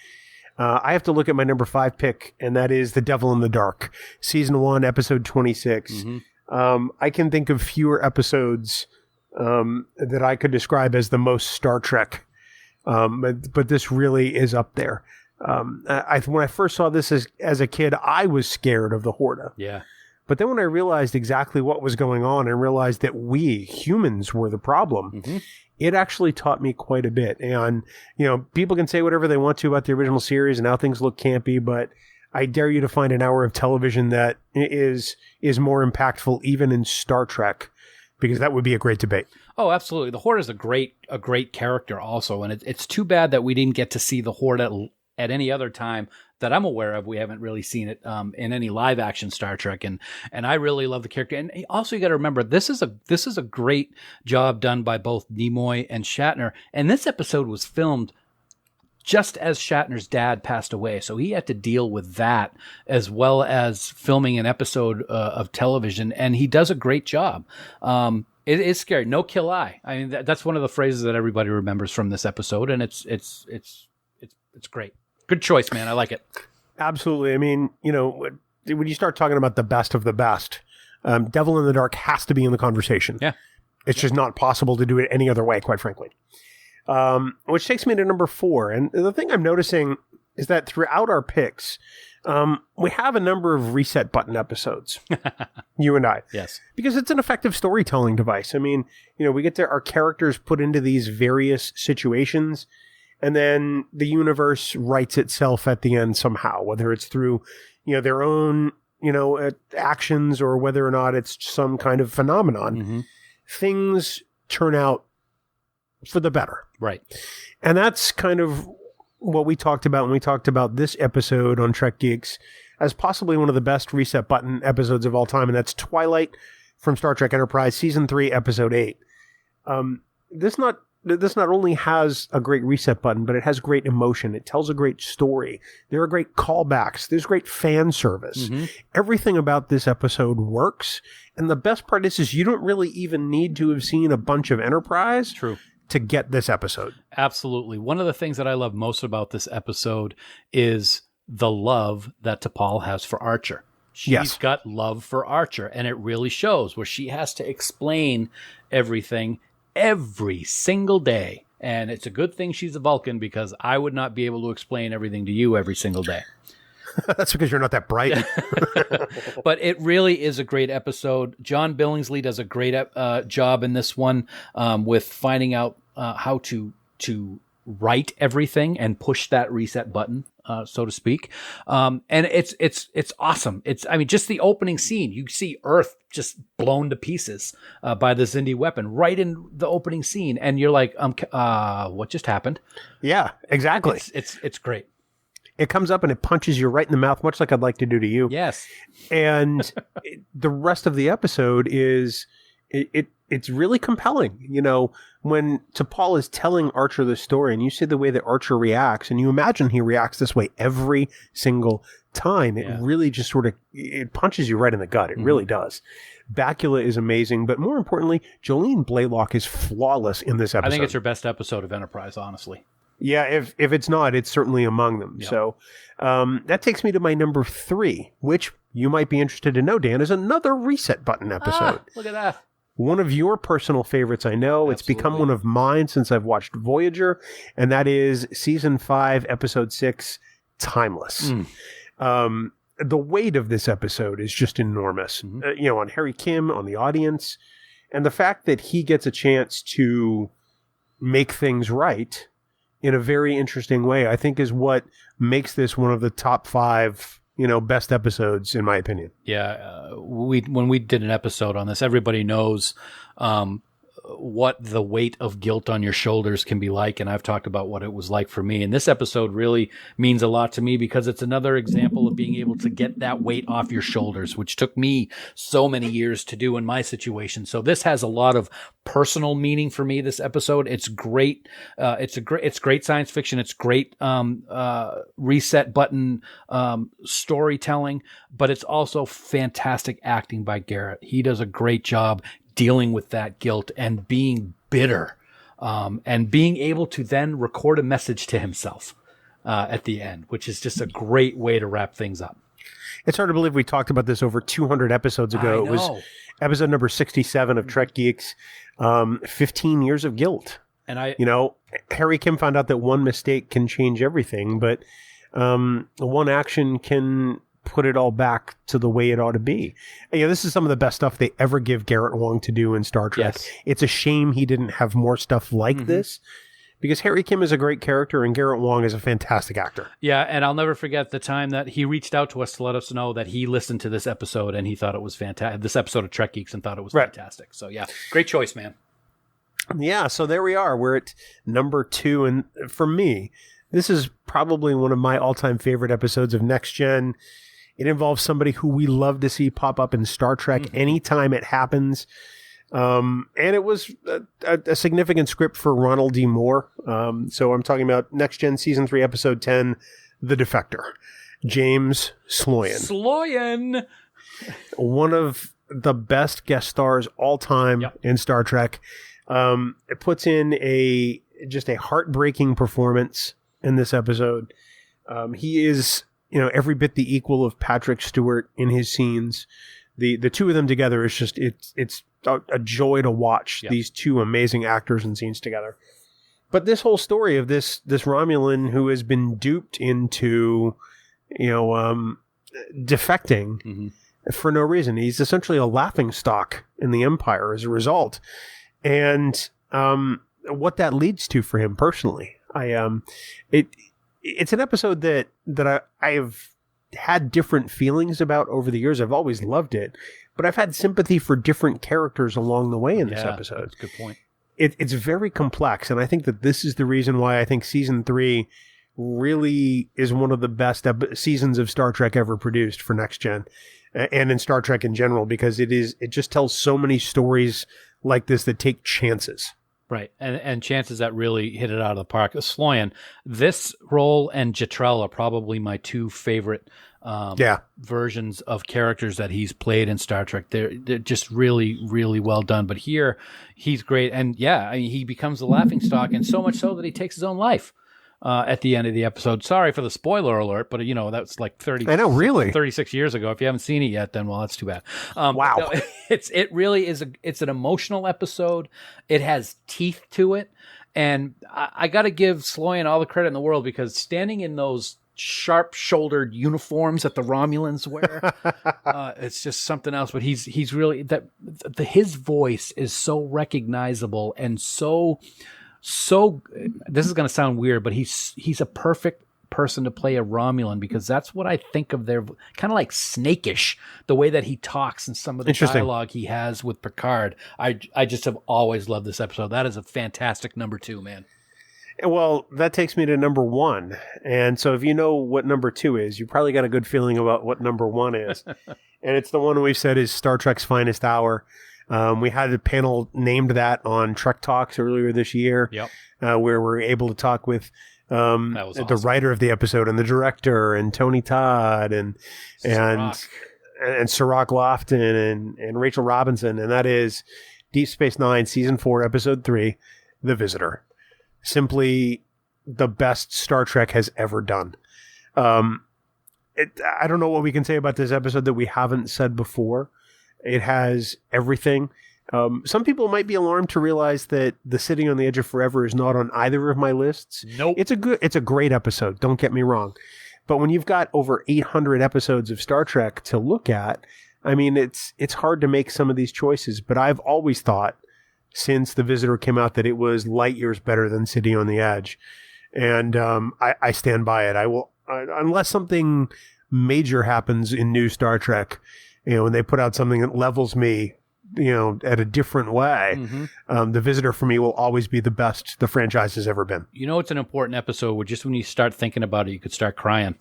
S2: I have to look at my number 5 pick, and that is The Devil in the Dark, Season 1, Episode 26. Mm-hmm. I can think of fewer episodes that I could describe as the most Star Trek, but this really is up there. When I first saw this as a kid, I was scared of the Horta.
S1: Yeah.
S2: But then when I realized exactly what was going on and realized that we, humans, were the problem, mm-hmm. It actually taught me quite a bit. And, people can say whatever they want to about the original series and how things look campy, but I dare you to find an hour of television that is more impactful even in Star Trek, because that would be a great debate.
S1: Oh, absolutely. The Horde is a great character also, and it's too bad that we didn't get to see the Horde at any other time that I'm aware of. We haven't really seen it in any live action Star Trek, and I really love the character. And also, you got to remember, this is a great job done by both Nimoy and Shatner. And this episode was filmed just as Shatner's dad passed away, so he had to deal with that as well as filming an episode of television, and he does a great job. It is scary. No kill eye. I mean, that's one of the phrases that everybody remembers from this episode, and it's great. Good choice, man. I like it.
S2: Absolutely. I mean, when you start talking about the best of the best, Devil in the Dark has to be in the conversation.
S1: Yeah.
S2: It's just not possible to do it any other way, quite frankly. Which takes me to number 4. And the thing I'm noticing is that throughout our picks, we have a number of reset button episodes, you and I.
S1: Yes.
S2: Because it's an effective storytelling device. I mean, we get our characters put into these various situations, and then the universe writes itself at the end somehow, whether it's through, their own, actions, or whether or not it's some kind of phenomenon. Mm-hmm. Things turn out for the better.
S1: Right.
S2: And that's kind of what we talked about when we talked about this episode on Trek Geeks as possibly one of the best reset button episodes of all time, and that's Twilight from Star Trek Enterprise, Season 3, Episode 8. This not only has a great reset button, but it has great emotion. It tells a great story. There are great callbacks. There's great fan service. Mm-hmm. Everything about this episode works. And the best part is you don't really even need to have seen a bunch of Enterprise to get this episode.
S1: Absolutely. One of the things that I love most about this episode is the love that T'Pol has for Archer. She's got love for Archer, and it really shows, where she has to explain everything every single day. And it's a good thing she's a Vulcan, because I would not be able to explain everything to you every single day.
S2: That's because you're not that bright.
S1: But it really is a great episode. John Billingsley does a great job in this one with finding out how to write everything and push that reset button, so to speak. And it's awesome. Just the opening scene, you see Earth just blown to pieces by the Xindi weapon right in the opening scene, and you're like, what just happened?
S2: Yeah, exactly.
S1: It's great.
S2: It comes up and it punches you right in the mouth, much like I'd like to do to you.
S1: Yes.
S2: And the rest of the episode is it's really compelling. When T'Pol is telling Archer the story, and you see the way that Archer reacts, and you imagine he reacts this way every single time. It really just it punches you right in the gut. It really does. Bakula is amazing, but more importantly, Jolene Blaylock is flawless in this episode.
S1: I think it's her best episode of Enterprise, honestly.
S2: Yeah, if it's not, it's certainly among them. Yep. So that takes me to my number 3, which you might be interested to know, Dan, is another reset button episode.
S1: Look at that.
S2: one of your personal favorites, I know. It's become one of mine since I've watched Voyager, and that is Season 5, Episode 6, Timeless. The weight of this episode is just enormous, on Harry Kim, on the audience, and the fact that he gets a chance to make things right in a very interesting way, I think is what makes this one of the top 5 best episodes, in my opinion.
S1: Yeah. When we did an episode on this, everybody knows what the weight of guilt on your shoulders can be like. And I've talked about what it was like for me. And this episode really means a lot to me because it's another example of being able to get that weight off your shoulders, which took me so many years to do in my situation. So this has a lot of personal meaning for me, this episode. It's great. It's great science fiction. It's great, reset button, storytelling, but it's also fantastic acting by Garrett. He does a great job dealing with that guilt and being bitter, and being able to then record a message to himself at the end, which is just a great way to wrap things up.
S2: It's hard to believe we talked about this over 200 episodes ago. It was episode number 67 of Trek Geeks, 15 years of guilt.
S1: And
S2: Harry Kim found out that one mistake can change everything, but one action can put it all back to the way it ought to be. This is some of the best stuff they ever give Garrett Wang to do in Star Trek.
S1: Yes.
S2: It's a shame he didn't have more stuff like this, because Harry Kim is a great character and Garrett Wang is a fantastic actor.
S1: Yeah, and I'll never forget the time that he reached out to us to let us know that he listened to this episode and he thought it was fantastic. This episode of Trek Geeks, and thought it was fantastic. So yeah, great choice, man.
S2: Yeah, so there we are. We're at number 2, and for me, this is probably one of my all-time favorite episodes of Next Gen. It involves somebody who we love to see pop up in Star Trek anytime it happens. And it was a significant script for Ronald D. Moore. So I'm talking about Next Gen Season 3, Episode 10, The Defector. James Sloyan. One of the best guest stars all time in Star Trek. It puts in just a heartbreaking performance in this episode. He is every bit the equal of Patrick Stewart in his scenes. The two of them together is just, it's a joy to watch these two amazing actors and scenes together. But this whole story of this Romulan who has been duped into, defecting for no reason. He's essentially a laughingstock in the Empire as a result. And what that leads to for him personally. It's an episode that I've had different feelings about over the years. I've always loved it, but I've had sympathy for different characters along the way in this episode.
S1: That's a good point.
S2: It's very complex, and I think that this is the reason why I think Season 3 really is one of the best seasons of Star Trek ever produced for Next Gen, and in Star Trek in general, because it just tells so many stories like this that take chances.
S1: Right, and chances that really hit it out of the park. Sloyan, this role and Jetrel are probably my two favorite versions of characters that he's played in Star Trek. They're just really, really well done. But here, he's great. And he becomes a laughingstock, and so much so that he takes his own life at the end of the episode. Sorry for the spoiler alert, but that's like 36 years ago. If you haven't seen it yet, then that's too bad.
S2: Wow.
S1: No, it really is it's an emotional episode. It has teeth to it. And I got to give Sloyan all the credit in the world, because standing in those sharp-shouldered uniforms that the Romulans wear, it's just something else. But he's really his voice is so recognizable and so this is going to sound weird, but he's a perfect person to play a Romulan, because that's what I think of. Their kind of like snakish, the way that he talks and some of the dialogue he has with Picard. I just have always loved this episode. That is a fantastic number 2, man.
S2: Well, that takes me to number 1. And so if you know what number 2 is, you probably got a good feeling about what number 1 is. And it's the one we've said is Star Trek's Finest Hour. We had a panel named that on Trek Talks earlier this year, where we're able to talk with the writer of the episode and the director and Tony Todd and Sirach Lofton and Rachel Robinson. And that is Deep Space Nine, Season 4, Episode 3, The Visitor. Simply the best Star Trek has ever done. I don't know what we can say about this episode that we haven't said before. It has everything. Some people might be alarmed to realize that The City on the Edge of Forever is not on either of my lists.
S1: Nope.
S2: It's a great episode. Don't get me wrong. But when you've got over 800 episodes of Star Trek to look at, I mean, it's hard to make some of these choices. But I've always thought, since The Visitor came out, that it was light years better than City on the Edge. And I stand by it. I will, unless something major happens in new Star Trek, when they put out something that levels me, at a different way, The Visitor for me will always be the best the franchise has ever been.
S1: It's an important episode where just when you start thinking about it, you could start crying.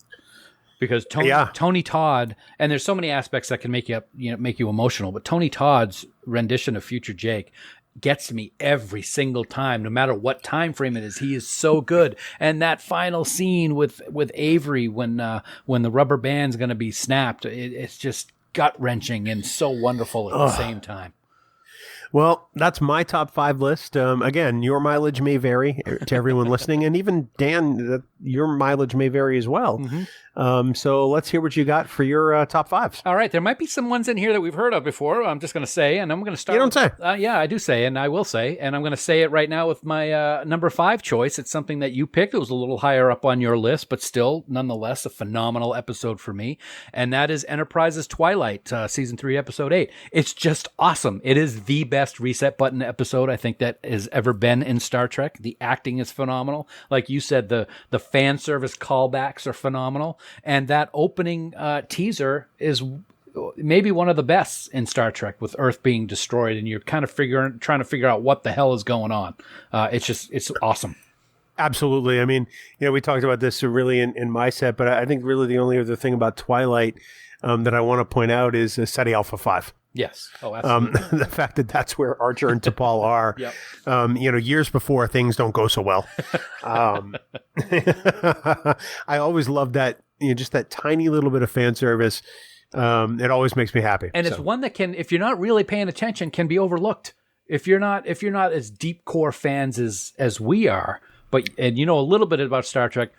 S1: Because Tony Todd, and there's so many aspects that can make you emotional, but Tony Todd's rendition of Future Jake gets me every single time, no matter what time frame it is. He is so good. And that final scene with Avery when the rubber band's going to be snapped, it's just gut-wrenching and so wonderful at the same time.
S2: Well, that's my top 5 list. Again, your mileage may vary to everyone listening, and even Dan, your mileage may vary as well. So let's hear what you got for your top 5s.
S1: All right, there might be some ones in here that we've heard of before. I'm just going to say, and I'm going to start.
S2: You don't say.
S1: Yeah, I do say, and I will say, and I'm going to say it right now with my number 5 choice. It's something that you picked. It was a little higher up on your list, but still, nonetheless, a phenomenal episode for me, and that is Enterprise's Twilight, Season 3, Episode 8. It's just awesome. It is the best reset button episode I think that has ever been in Star Trek. The acting is phenomenal. Like you said, the fan service callbacks are phenomenal. And that opening teaser is maybe one of the best in Star Trek, with Earth being destroyed and you're kind of trying to figure out what the hell is going on. It's awesome.
S2: Absolutely. I mean, we talked about this really in my set, but I think really the only other thing about Twilight that I want to point out is SETI Alpha 5.
S1: Yes. Oh, absolutely.
S2: The fact that that's where Archer and T'Pol are, years before things don't go so well. I always love that, just that tiny little bit of fan service. It always makes me happy.
S1: And it's one that can, if you're not really paying attention, can be overlooked. If you're not as deep core fans as we are, and a little bit about Star Trek,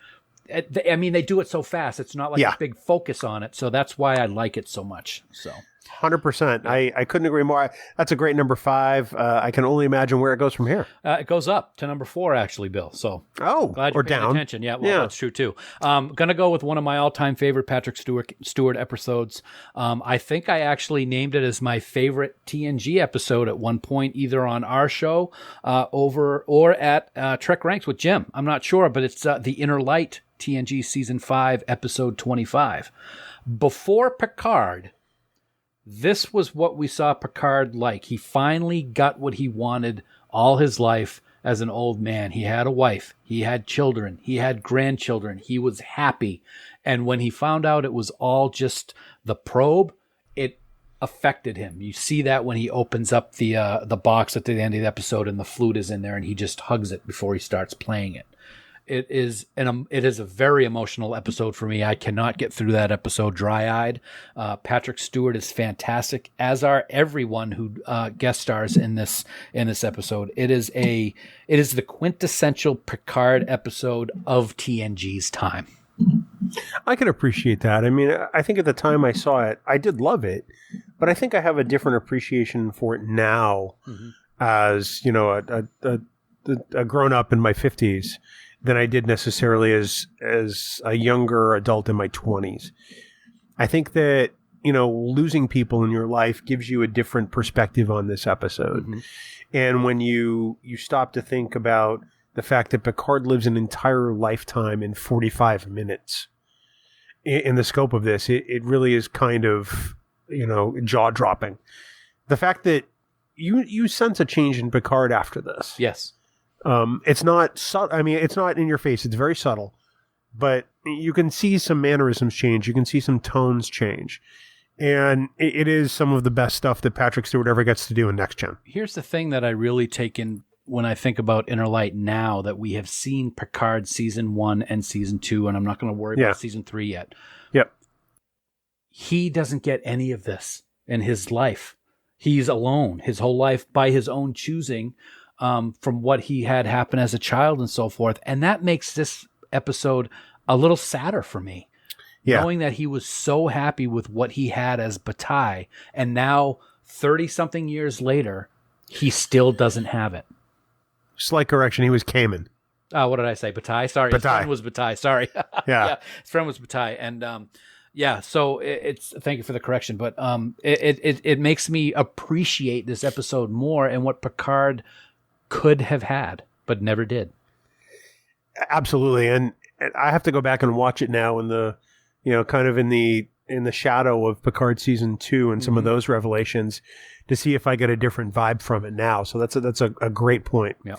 S1: I mean, they do it so fast. It's not like a big focus on it. So that's why I like it so much. So
S2: 100%. I couldn't agree more. That's a great number 5. I can only imagine where it goes from here.
S1: It goes up to number 4, actually, Bill. So glad you're
S2: or
S1: paying
S2: down.
S1: attention. Yeah, well, that's true too. Gonna go with one of my all-time favorite Patrick Stewart episodes. I think I actually named it as my favorite TNG episode at one point, either on our show or at Trek Ranks with Jim. I'm not sure, but it's The Inner Light, TNG Season 5, Episode 25. Before Picard, this was what we saw Picard like. He finally got what he wanted all his life as an old man. He had a wife. He had children. He had grandchildren. He was happy. And when he found out it was all just the probe, it affected him. You see that when he opens up the box at the end of the episode and the flute is in there and he just hugs it before he starts playing it. It is a very emotional episode for me. I cannot get through that episode dry-eyed. Patrick Stewart is fantastic, as are everyone who guest stars in this episode. It is the quintessential Picard episode of TNG's time.
S2: I can appreciate that. I mean, I think at the time I saw it, I did love it, but I think I have a different appreciation for it now, as a grown up in my 50s. Than I did necessarily as a younger adult in my 20s. I think that, losing people in your life gives you a different perspective on this episode. And when you stop to think about the fact that Picard lives an entire lifetime in 45 minutes in the scope of this, it really is kind of, jaw-dropping. The fact that you sense a change in Picard after this.
S1: Yes.
S2: It's not subtle. I mean, it's not in your face. It's very subtle, but you can see some mannerisms change. You can see some tones change, and it is some of the best stuff that Patrick Stewart ever gets to do in Next Gen.
S1: Here's the thing that I really take in when I think about Inner Light now, that we have seen Picard Season 1 and Season 2, and I'm not going to worry about Season 3 yet.
S2: Yep.
S1: He doesn't get any of this in his life. He's alone his whole life by his own choosing. From what he had happen as a child and so forth. And that makes this episode a little sadder for me. Knowing that he was so happy with what he had as B'Etai, and now 30-something years later, he still doesn't have it.
S2: Slight correction, he was Cayman.
S1: What did I say? Bataille? Sorry,
S2: Bataille.
S1: His friend was Bataille. Sorry.
S2: Yeah.
S1: His friend was Bataille. And so it's thank you for the correction. But it makes me appreciate this episode more and what Picard could have had, but never did.
S2: Absolutely. And I have to go back and watch it now in the, kind of in the shadow of Picard season 2 and some of those revelations to see if I get a different vibe from it now. So that's a great point.
S1: Yeah.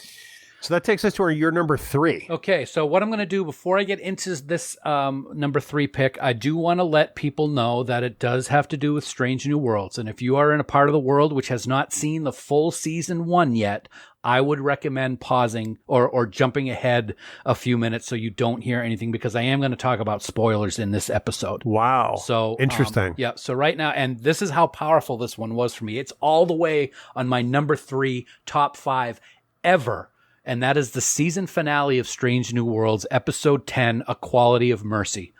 S2: So that takes us to your number 3.
S1: Okay, so what I'm going to do before I get into this number 3 pick, I do want to let people know that it does have to do with Strange New Worlds. And if you are in a part of the world which has not seen the full season 1 yet, I would recommend pausing or jumping ahead a few minutes so you don't hear anything, because I am going to talk about spoilers in this episode.
S2: Wow.
S1: So
S2: interesting.
S1: Yeah. So right now, and this is how powerful this one was for me. It's all the way on my number 3 top 5 ever. And that is the season finale of Strange New Worlds, episode 10, A Quality of Mercy.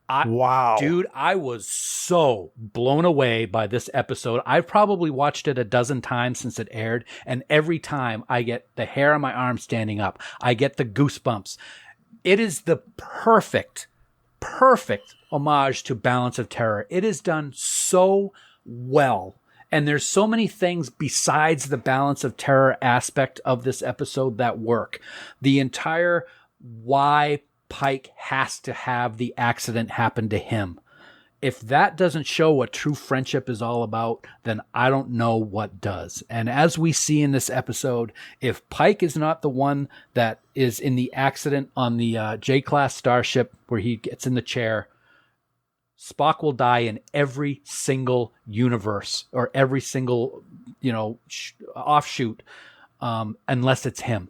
S2: Wow.
S1: Dude, I was so blown away by this episode. I've probably watched it a dozen times since it aired, and every time I get the hair on my arm standing up. I get the goosebumps. It is the perfect homage to Balance of Terror. It is done so well. And there's so many things besides the Balance of Terror aspect of this episode that work. The entire why Pike has to have the accident happen to him. If that doesn't show what true friendship is all about, then I don't know what does. And as we see in this episode, if Pike is not the one that is in the accident on the J-class starship where he gets in the chair, Spock will die in every single universe or every single, offshoot, unless it's him.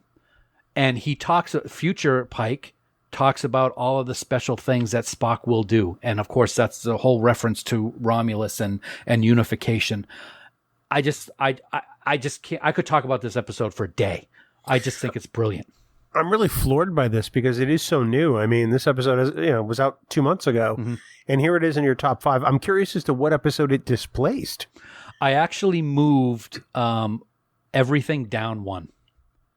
S1: And he talks, future Pike talks about all of the special things that Spock will do. And of course, that's the whole reference to Romulus and unification. I just can't, I could talk about this episode for a day. I just think it's brilliant.
S2: I'm really floored by this because it is so new. I mean, this episode was out 2 months ago, and here it is in your top 5. I'm curious as to what episode it displaced.
S1: I actually moved everything down 1.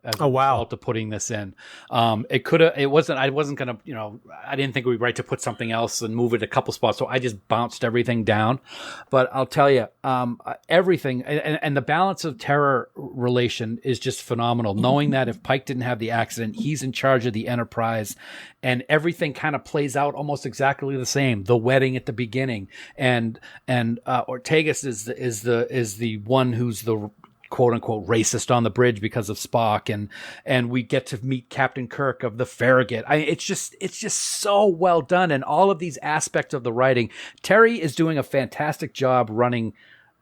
S1: As a result of putting this in. I wasn't going to, I didn't think it would be right to put something else and move it a couple spots. So I just bounced everything down. But I'll tell you, everything and the Balance of Terror relation is just phenomenal. Knowing that if Pike didn't have the accident, he's in charge of the Enterprise, and everything kind of plays out almost exactly the same. The wedding at the beginning, and Ortegas is the one who's the quote unquote racist on the bridge because of Spock, and we get to meet Captain Kirk of the Farragut. It's just so well done, and all of these aspects of the writing. Terry is doing a fantastic job running.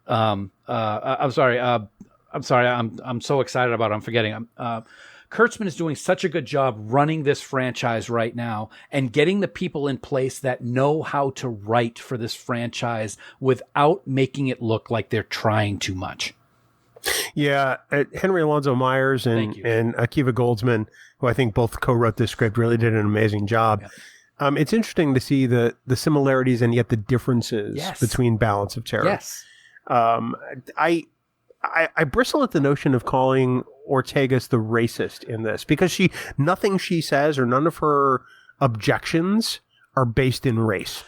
S1: I'm sorry. I'm so excited about it. I'm forgetting. Kurtzman is doing such a good job running this franchise right now and getting the people in place that know how to write for this franchise without making it look like they're trying too much.
S2: Yeah, Henry Alonzo Myers and Akiva Goldsman, who I think both co-wrote this script, really did an amazing job. Yeah. It's interesting to see the similarities and yet the differences between Balance of Terror.
S1: Yes.
S2: I bristle at the notion of calling Ortegas the racist in this because nothing she says or none of her objections are based in race.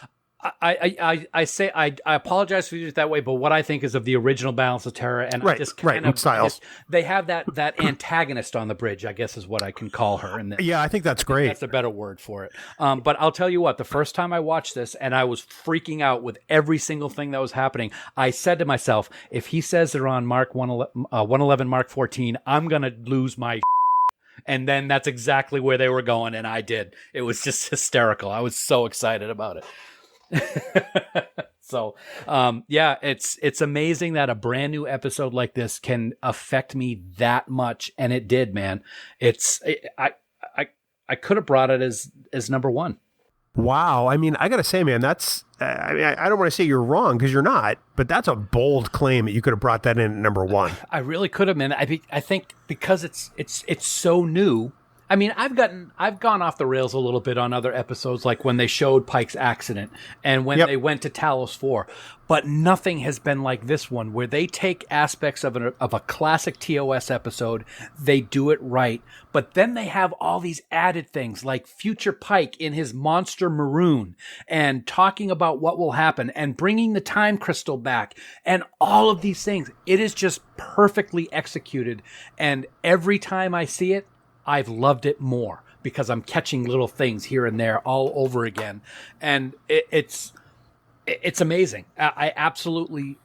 S1: I apologize for using it that way, but what I think is of the original Balance of Terror, and I just kind of
S2: styles.
S1: They have that antagonist on the bridge, I guess is what I can call her. And
S2: yeah, I think that's great.
S1: That's a better word for it. But I'll tell you what, the first time I watched this, and I was freaking out with every single thing that was happening, I said to myself, if he says they're on Mark 111, Mark 14, I'm gonna lose my. And then that's exactly where they were going, and I did. It was just hysterical. I was so excited about it. So it's amazing that a brand new episode like this can affect me that much, and it did, man. I could have brought it as number 1.
S2: Wow. I mean, I gotta say, man, that's I don't want to say you're wrong because you're not, but that's a bold claim that you could have brought that in at number 1.
S1: I really could have, man. I think because it's so new I mean, I've gone off the rails a little bit on other episodes, like when they showed Pike's accident and when they went to Talos 4, but nothing has been like this one, where they take aspects of a classic TOS episode, they do it right, but then they have all these added things like future Pike in his monster maroon and talking about what will happen and bringing the time crystal back and all of these things. It is just perfectly executed, and every time I see it, I've loved it more because I'm catching little things here and there all over again. And it's amazing. I absolutely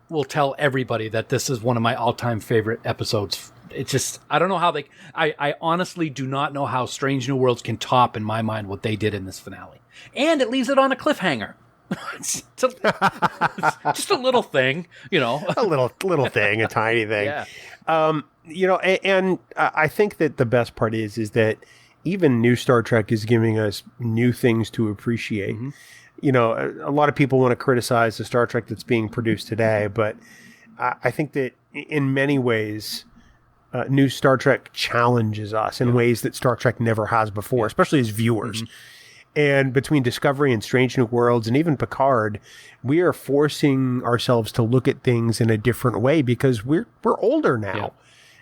S1: will tell everybody that this is one of my all-time favorite episodes. It's just, I don't know how I honestly do not know how Strange New Worlds can top, in my mind, what they did in this finale. And it leaves it on a cliffhanger. It's just a little thing, you know.
S2: A little thing, a tiny thing.
S1: Yeah.
S2: You know, and I think that the best part is that even new Star Trek is giving us new things to appreciate. Mm-hmm. You know, a lot of people want to criticize the Star Trek that's being produced today, but I think that in many ways, new Star Trek challenges us in ways that Star Trek never has before, especially as viewers. Mm-hmm. And between Discovery and Strange New Worlds and even Picard, we are forcing ourselves to look at things in a different way because we're older now. Yeah.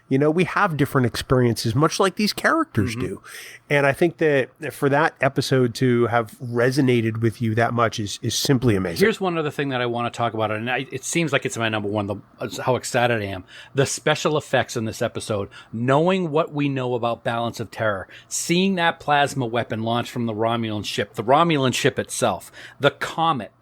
S2: You know, we have different experiences, much like these characters do. And I think that for that episode to have resonated with you that much is simply amazing.
S1: Here's one other thing that I want to talk about, and it seems like it's my number one, how excited I am. The special effects in this episode, knowing what we know about Balance of Terror, seeing that plasma weapon launch from the Romulan ship itself, the comet,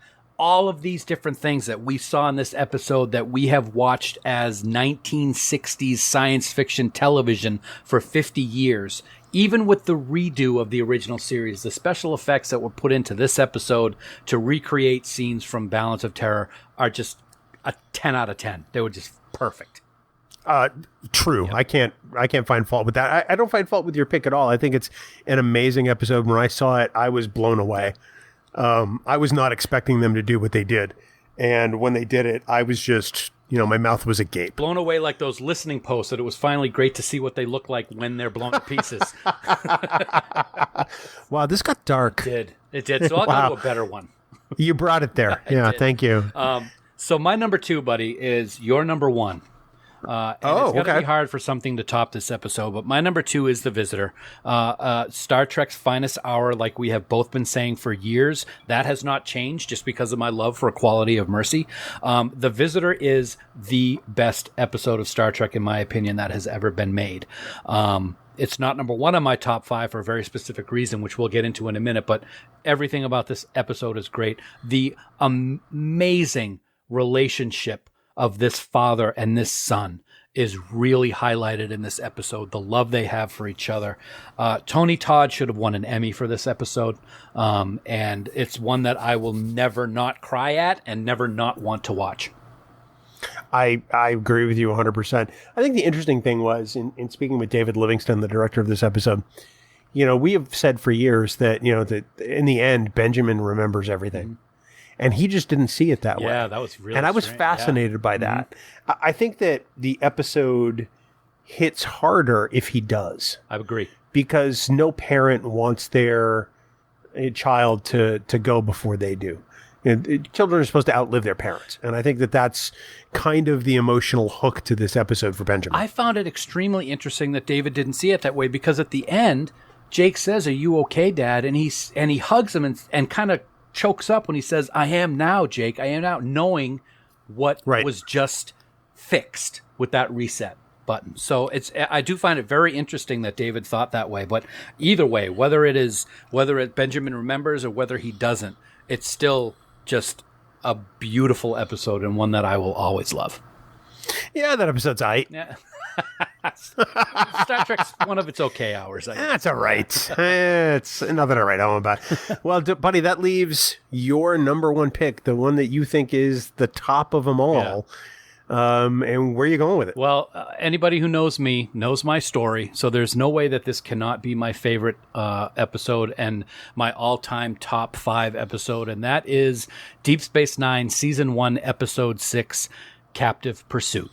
S1: all of these different things that we saw in this episode that we have watched as 1960s science fiction television for 50 years, even with the redo of the original series, the special effects that were put into this episode to recreate scenes from Balance of Terror are just a 10 out of 10. They were just perfect.
S2: True. Yep. I can't find fault with that. I don't find fault with your pick at all. I think it's an amazing episode. When I saw it, I was blown away. I was not expecting them to do what they did. And when they did it, I was just, my mouth was agape.
S1: Blown away like those listening posts that it was finally great to see what they look like when they're blown to pieces.
S2: Wow, this got dark.
S1: It did. So I'll go to a better one.
S2: You brought it there. Yeah, thank you.
S1: So my number 2, buddy, is your number 1. And it's going to be hard for something to top this episode, but my number 2 is The Visitor. Star Trek's finest hour, like we have both been saying for years. That has not changed just because of my love for Quality of Mercy. The Visitor is the best episode of Star Trek, in my opinion, that has ever been made. It's not number 1 on my top 5 for a very specific reason, which we'll get into in a minute, but everything about this episode is great. The amazing relationship of this father and this son is really highlighted in this episode. The love they have for each other. Tony Todd should have won an Emmy for this episode. And it's one that I will never not cry at and never not want to watch.
S2: I agree with you 100%. I think the interesting thing was in speaking with David Livingston, the director of this episode, we have said for years that, that in the end, Benjamin remembers everything. Mm-hmm. And he just didn't see it that way.
S1: Yeah, that was really
S2: And I was fascinated by that. Mm-hmm. I think that the episode hits harder if he does.
S1: I agree.
S2: Because no parent wants their child to go before they do. Children are supposed to outlive their parents. And I think that that's kind of the emotional hook to this episode for Benjamin.
S1: I found it extremely interesting that David didn't see it that way, because at the end, Jake says, "Are you okay, Dad?" And he hugs him and kind of chokes up when he says, "I am now, Jake. I am now," knowing what was just fixed with that reset button. So I do find it very interesting that David thought that way. But either way, whether it Benjamin remembers or whether he doesn't, it's still just a beautiful episode and one that I will always love.
S2: Yeah, that episode's aight.
S1: Yeah. Star Trek's one of its okay hours.
S2: That's all right. It's nothing to write home about. Well, buddy, that leaves your number 1 pick, the one that you think is the top of them all. Yeah. And where are you going with it?
S1: Well, anybody who knows me knows my story, so there's no way that this cannot be my favorite episode and my all-time top 5 episode, and that is Deep Space Nine, Season 1, Episode 6, Captive Pursuit.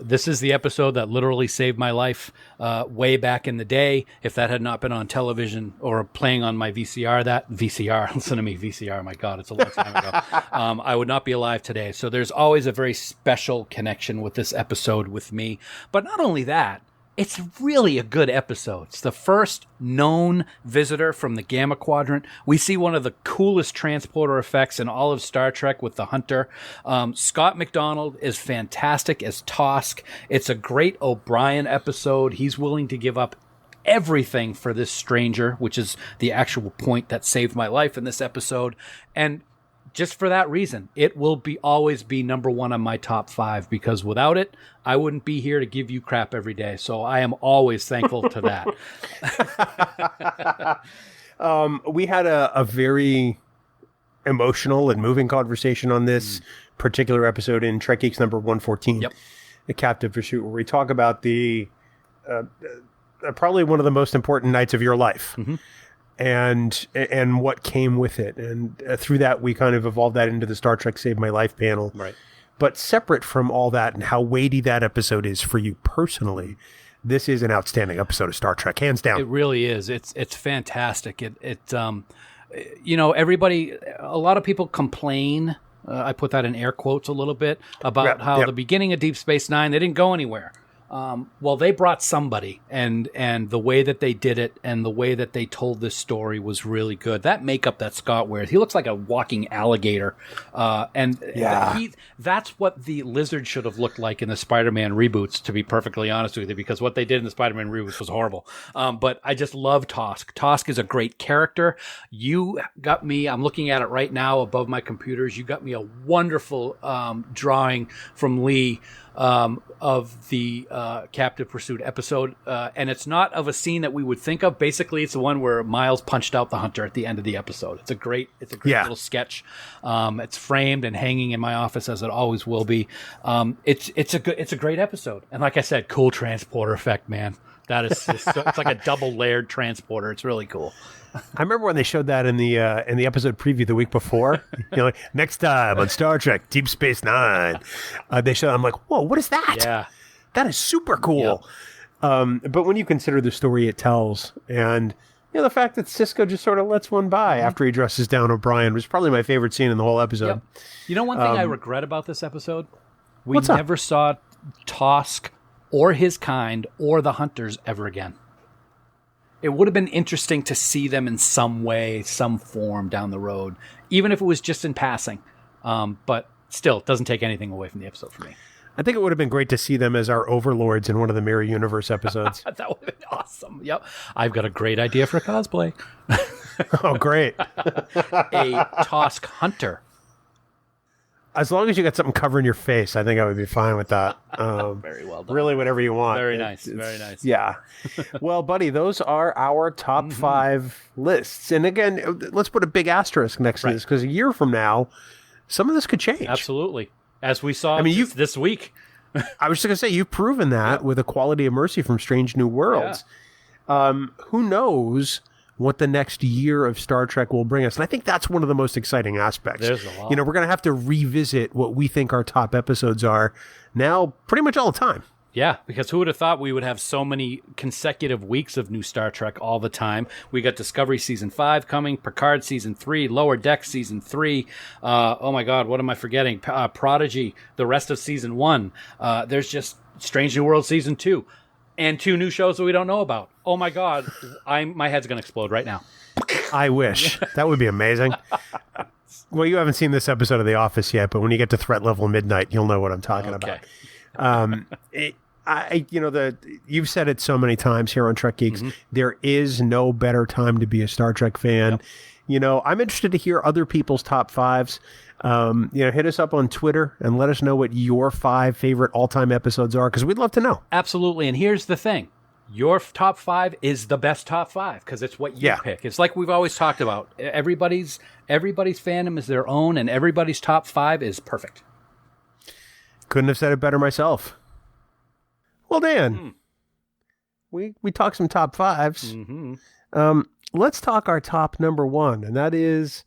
S1: This is the episode that literally saved my life way back in the day. If that had not been on television or playing on my VCR, listen to me, VCR, my God, it's a long time ago, I would not be alive today. So there's always a very special connection with this episode with me. But not only that, it's really a good episode. It's the first known visitor from the Gamma Quadrant. We see one of the coolest transporter effects in all of Star Trek with the Hunter. Scott McDonald is fantastic as Tosk. It's a great O'Brien episode. He's willing to give up everything for this stranger, which is the actual point that saved my life in this episode. And just for that reason, it will always be number one on my top 5, because without it, I wouldn't be here to give you crap every day. So I am always thankful to that.
S2: We had a very emotional and moving conversation on this particular episode in Trek Geeks number 114, The Captive Pursuit, where we talk about the probably one of the most important nights of your life. And what came with it. And through that, we kind of evolved that into the Star Trek Save My Life panel.
S1: Right.
S2: But separate from all that and how weighty that episode is for you personally, this is an outstanding episode of Star Trek, hands down.
S1: It really is. It's fantastic. You know, everybody, a lot of people complain, I put that in air quotes a little bit, about how the beginning of Deep Space Nine, they didn't go anywhere. Well, they brought somebody, and the way that they did it and the way that they told this story was really good. That makeup that Scott wears, he looks like a walking alligator. That's what the lizard should have looked like in the Spider-Man reboots, to be perfectly honest with you, because what they did in the Spider-Man reboots was horrible. But I just love Tosk. Tosk is a great character. You got me, I'm looking at it right now above my computers, you got me a wonderful drawing from Lee of the Captive Pursuit episode, and it's not of a scene that we would think of. Basically, it's the one where Miles punched out the Hunter at the end of the episode. It's a great little sketch. It's framed and hanging in my office, as it always will be. It's a great episode, and like I said, cool transporter effect, man. That is it's like a double layered transporter. It's really cool.
S2: I remember when they showed that in the episode preview the week before. Like, next time on Star Trek Deep Space Nine, they showed. I'm like, whoa, what is that?
S1: Yeah,
S2: that is super cool. But when you consider the story it tells, and the fact that Sisko just sort of lets one by after he dresses down O'Brien, was probably my favorite scene in the whole episode.
S1: You know, one thing I regret about this episode, we never saw Tosk or his kind or the Hunters ever again. It would have been interesting to see them in some way, some form down the road, even if it was just in passing. But still, it doesn't take anything away from the episode for me.
S2: I think it would have been great to see them as our overlords in one of the Mirror Universe episodes.
S1: That would have been awesome. Yep. I've got a great idea for cosplay.
S2: Oh, great.
S1: A Tosk Hunter.
S2: As long as you got something covering your face, I think I would be fine with that.
S1: Very well done.
S2: Really, whatever you want.
S1: Very nice. Very nice.
S2: Yeah. Well, buddy, those are our top 5 lists. And again, let's put a big asterisk next to this, because a year from now, some of this could change.
S1: Absolutely. As we saw this week.
S2: I was just going to say, you've proven that with A Quality of Mercy from Strange New Worlds. Yeah. Who knows what the next year of Star Trek will bring us. And I think that's one of the most exciting aspects.
S1: There's a lot.
S2: We're going to have to revisit what we think our top episodes are now pretty much all the time.
S1: Yeah, because who would have thought we would have so many consecutive weeks of new Star Trek all the time? We got Discovery Season 5 coming, Picard Season 3, Lower Deck Season 3. Oh my God, what am I forgetting? Prodigy, the rest of Season 1. There's just Strange New World Season 2. And 2 new shows that we don't know about. Oh my God, my head's going to explode right now.
S2: I wish. That would be amazing. Well, you haven't seen this episode of The Office yet, but when you get to Threat Level Midnight, you'll know what I'm talking about. You've said it so many times here on Trek Geeks. There is no better time to be a Star Trek fan. Yep. I'm interested to hear other people's top 5s. Hit us up on Twitter and let us know what your 5 favorite all-time episodes are, because we'd love to know.
S1: Absolutely. And here's the thing. Your top 5 is the best top 5, because it's what you pick. It's like we've always talked about. Everybody's fandom is their own, and everybody's top 5 is perfect.
S2: Couldn't have said it better myself. Well, Dan, we talked some top 5s. Let's talk our top number 1, and that is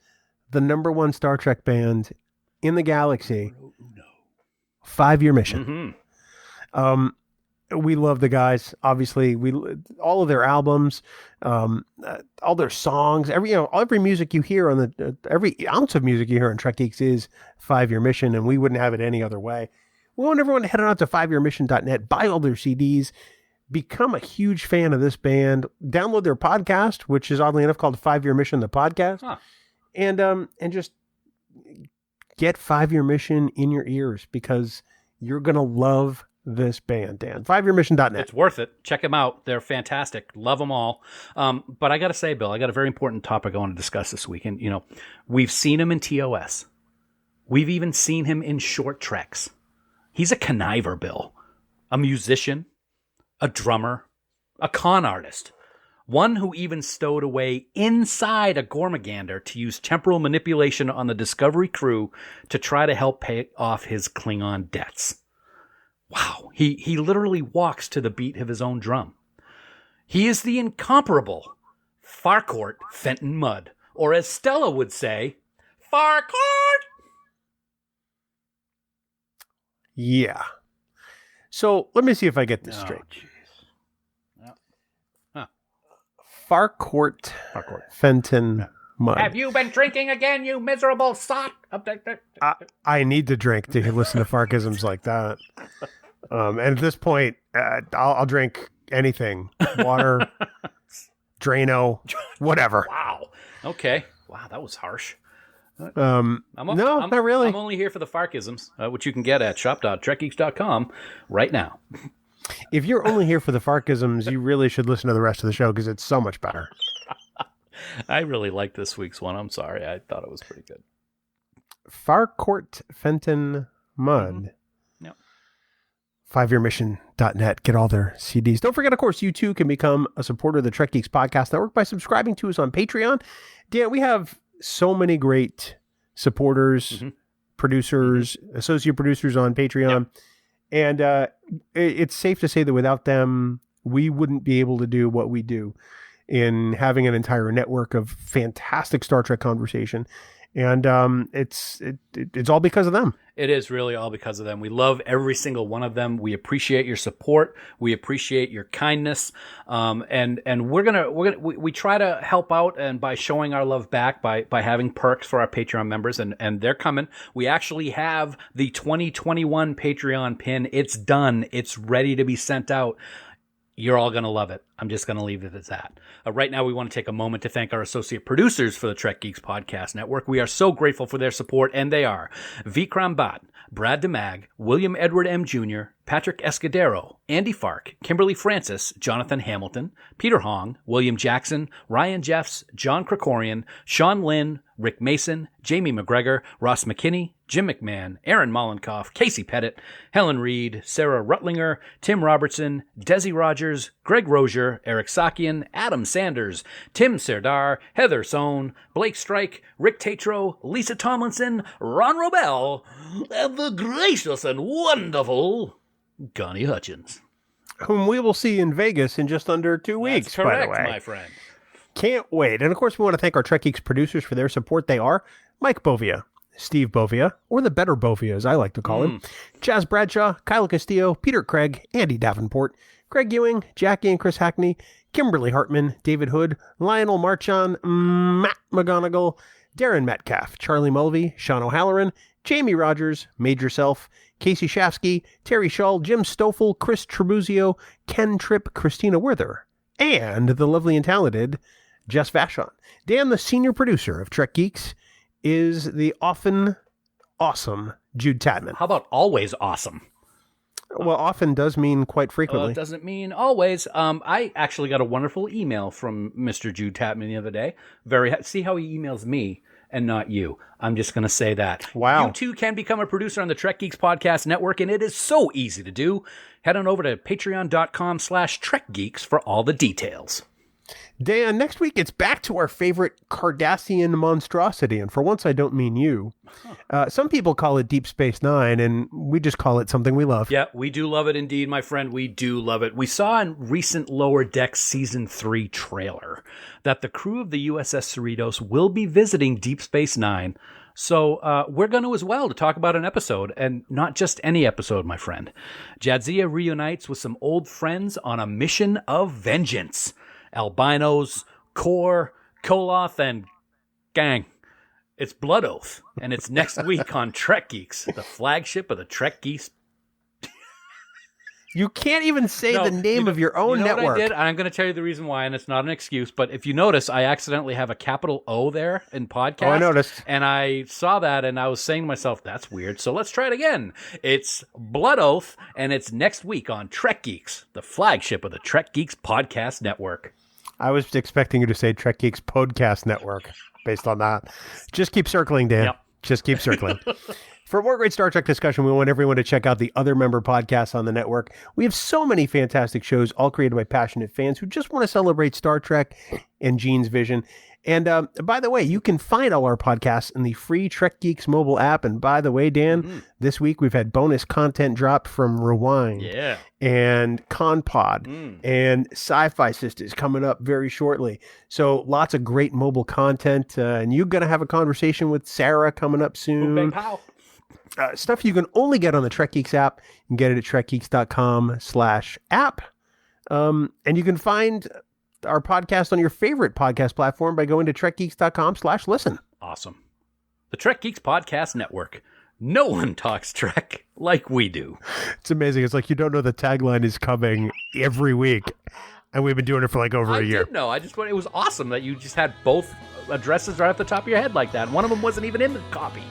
S2: the number 1 Star Trek band in the galaxy. 5-year mission. We love the guys. Obviously, all of their albums, all their songs, every music you hear on every ounce of music you hear on Trek Geeks is 5-Year Mission, and we wouldn't have it any other way. We want everyone to head on out to 5yearmission.net, buy all their CDs, become a huge fan of this band, download their podcast, which is oddly enough called 5-Year Mission, the podcast, and just get 5-Year Mission in your ears because you're gonna love this band, Dan. 5yearmission.net.
S1: It's worth it. Check them out. They're fantastic. Love them all. But I got to say, Bill, I got a very important topic I want to discuss this week. And, we've seen him in TOS. We've even seen him in short treks. He's a conniver, Bill. A musician, a drummer, a con artist. One who even stowed away inside a Gormagander to use temporal manipulation on the Discovery crew to try to help pay off his Klingon debts. Wow, he literally walks to the beat of his own drum. He is the incomparable Farcourt Fenton Mudd, or as Stella would say, Farcourt!
S2: Yeah. So let me see if I get this straight. Farcourt Fenton Mudd.
S1: Have you been drinking again, you miserable sot?
S2: I need to drink to listen to Farkisms like that. And at this point, I'll drink anything. Water, Drano, whatever.
S1: Wow. Okay. Wow, that was harsh.
S2: No, not really.
S1: I'm only here for the Farkisms, which you can get at shop.trekgeeks.com right now.
S2: If you're only here for the Farkisms, you really should listen to the rest of the show because it's so much better.
S1: I really liked this week's one. I'm sorry. I thought it was pretty good.
S2: Farcourt Fenton Mudd.
S1: Yep.
S2: 5yearmission.net. Get all their CDs. Don't forget, of course, you too can become a supporter of the Trek Geeks Podcast Network by subscribing to us on Patreon. Dan, we have so many great supporters, producers, associate producers on Patreon. Yep. And it's safe to say that without them, we wouldn't be able to do what we do in having an entire network of fantastic Star Trek conversation. And it's all because of them.
S1: It is really all because of them. We love every single one of them. We appreciate your support. We appreciate your kindness. And we try to help out and by showing our love back by having perks for our Patreon members, and they're coming. We actually have the 2021 Patreon pin. It's done. It's ready to be sent out. You're all going to love it. I'm just going to leave it at that. Right now, we want to take a moment to thank our associate producers for the Trek Geeks Podcast Network. We are so grateful for their support, and they are Vikram Bhatt, Brad DeMag, William Edward M. Jr., Patrick Escudero, Andy Fark, Kimberly Francis, Jonathan Hamilton, Peter Hong, William Jackson, Ryan Jeffs, John Krikorian, Sean Lynn, Rick Mason, Jamie McGregor, Ross McKinney, Jim McMahon, Aaron Mollenkoff, Casey Pettit, Helen Reed, Sarah Rutlinger, Tim Robertson, Desi Rogers, Greg Rozier, Eric Sakian, Adam Sanders, Tim Serdar, Heather Sohn, Blake Strike, Rick Tatro, Lisa Tomlinson, Ron Robel, and the gracious and wonderful Connie Hutchins.
S2: Whom we will see in Vegas in just under 2 weeks,
S1: That's correct,
S2: by the way.
S1: My friend.
S2: Can't wait. And of course, we want to thank our Trek Geeks producers for their support. They are Mike Bovia, Steve Bovia, or the better Bovia, as I like to call him, Chaz Bradshaw, Kyle Castillo, Peter Craig, Andy Davenport, Greg Ewing, Jackie and Chris Hackney, Kimberly Hartman, David Hood, Lionel Marchand, Matt McGonigal, Darren Metcalf, Charlie Mulvey, Sean O'Halloran, Jamie Rogers, Major Self, Casey Shafsky, Terry Shull, Jim Stoffel, Chris Trebuzio, Ken Tripp, Christina Werther, and the lovely and talented Jess Vashon. Dan, the senior producer of Trek Geeks, is the often awesome Jude Tatman.
S1: How about always awesome?
S2: Well, often does mean quite frequently.
S1: It doesn't mean always. I actually got a wonderful email from Mr. Jude Tatman the other day. See how he emails me and not you. I'm just going to say that.
S2: Wow.
S1: You too can become a producer on the Trek Geeks Podcast Network, and it is so easy to do. Head on over to patreon.com/TrekGeeks for all the details.
S2: Dan, next week it's back to our favorite Cardassian monstrosity, and for once I don't mean you. Some people call it Deep Space Nine, and we just call it something we love.
S1: Yeah, we do love it indeed, my friend. We do love it. We saw in recent Lower Decks Season 3 trailer that the crew of the USS Cerritos will be visiting Deep Space Nine So we're going to as well to talk about an episode, and not just any episode, my friend. Jadzia reunites with some old friends on a mission of vengeance. Albinos, Kor, Koloth, and gang. It's Blood Oath, and it's next week on Trek Geeks, the flagship of the Trek Geeks.
S2: You can't even say the name of your own network.
S1: What I did? I'm going to tell you the reason why, and it's not an excuse, but if you notice, I accidentally have a capital O there in podcast.
S2: Oh, I noticed.
S1: And I saw that, and I was saying to myself, that's weird, so let's try it again. It's Blood Oath, and it's next week on Trek Geeks, the flagship of the Trek Geeks podcast network.
S2: I was expecting you to say Trek Geeks Podcast Network based on that. Just keep circling, Dan.
S1: Yep.
S2: Just keep circling. For more great Star Trek discussion, we want everyone to check out the other member podcasts on the network. We have so many fantastic shows, all created by passionate fans who just want to celebrate Star Trek and Gene's vision. And by the way, you can find all our podcasts in the free Trek Geeks mobile app. And by the way, Dan, this week we've had bonus content drop from Rewind and ConPod and Sci-Fi Sisters coming up very shortly. So lots of great mobile content. And you're going to have a conversation with Sarah coming up soon. Stuff you can only get on the Trek Geeks app. You can get it at trekgeeks.com/app. And you can find our podcast on your favorite podcast platform by going to trekgeeks.com/listen.
S1: Awesome. The Trek Geeks Podcast Network. No one talks Trek like we do.
S2: It's amazing. It's like you don't know the tagline is coming every week. And we've been doing it for like over a year.
S1: I did know. It was awesome that you just had both addresses right off the top of your head like that. One of them wasn't even in the copy.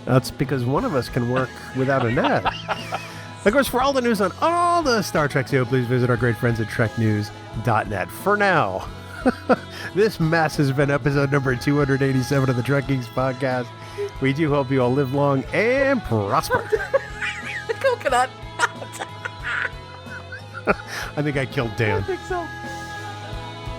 S2: That's because one of us can work without a net. Of course, for all the news on all the Star Trek show, please visit our great friends at treknews.net. For now, this mess has been episode number 287 of the Trek Geeks podcast. We do hope you all live long and prosper.
S1: The coconut.
S2: I think I killed Dan.
S1: I think so.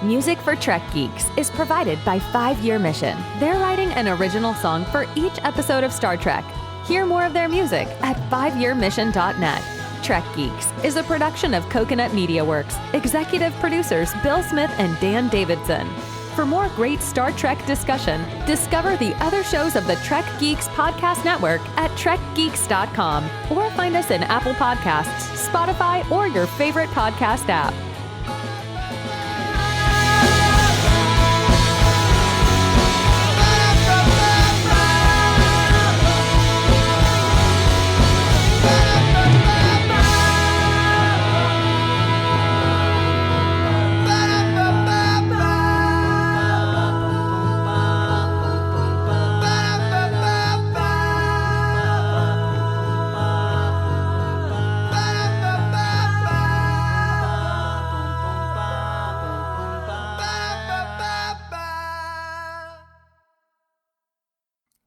S5: Music for Trek Geeks is provided by 5 Year Mission. They're writing an original song for each episode of Star Trek. Hear more of their music at 5yearmission.net. Trek Geeks is a production of Coconut Media Works. Executive producers Bill Smith and Dan Davidson. For more great Star Trek discussion, discover the other shows of the Trek Geeks Podcast Network at trekgeeks.com or find us in Apple Podcasts, Spotify, or your favorite podcast app.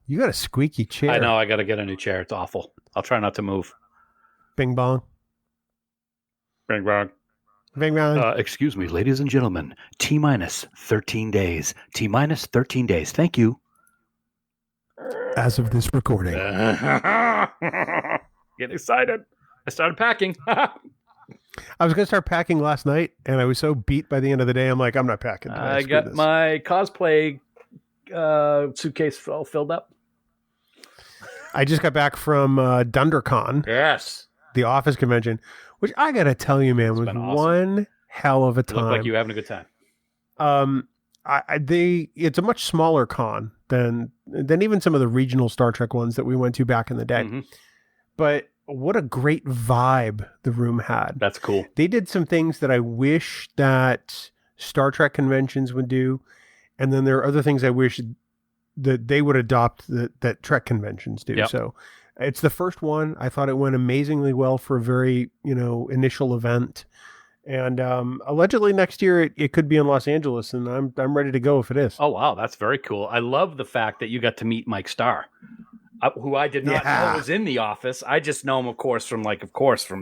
S2: You got a squeaky chair.
S1: I know. I got to get a new chair. It's awful. I'll try not to move.
S2: Bing bong.
S1: Bing bong.
S2: Bing bong.
S1: Excuse me, ladies and gentlemen. T-minus 13 days. T-minus 13 days. Thank you.
S2: As of this recording.
S1: Get excited. I started packing.
S2: I was going to start packing last night, and I was so beat by the end of the day, I'm like, I'm not packing today.
S1: I got my cosplay suitcase all filled up.
S2: I just got back from DunderCon.
S1: Yes.
S2: The Office convention, which I got to tell you, man, was
S1: been awesome.
S2: one hell of a time.
S1: Looked like you were having a good time.
S2: It's a much smaller con than even some of the regional Star Trek ones that we went to back in the day.
S1: Mm-hmm.
S2: But what a great vibe the room had.
S1: That's cool.
S2: They did some things that I wish that Star Trek conventions would do. And then there are other things I wish that they would adopt that Trek conventions do.
S1: Yep.
S2: So it's the first one. I thought it went amazingly well for a very, initial event. And allegedly next year it could be in Los Angeles, and I'm ready to go if it is.
S1: Oh, wow. That's very cool. I love the fact that you got to meet Mike Starr, who I did not know was in The Office. I just know him, of course, from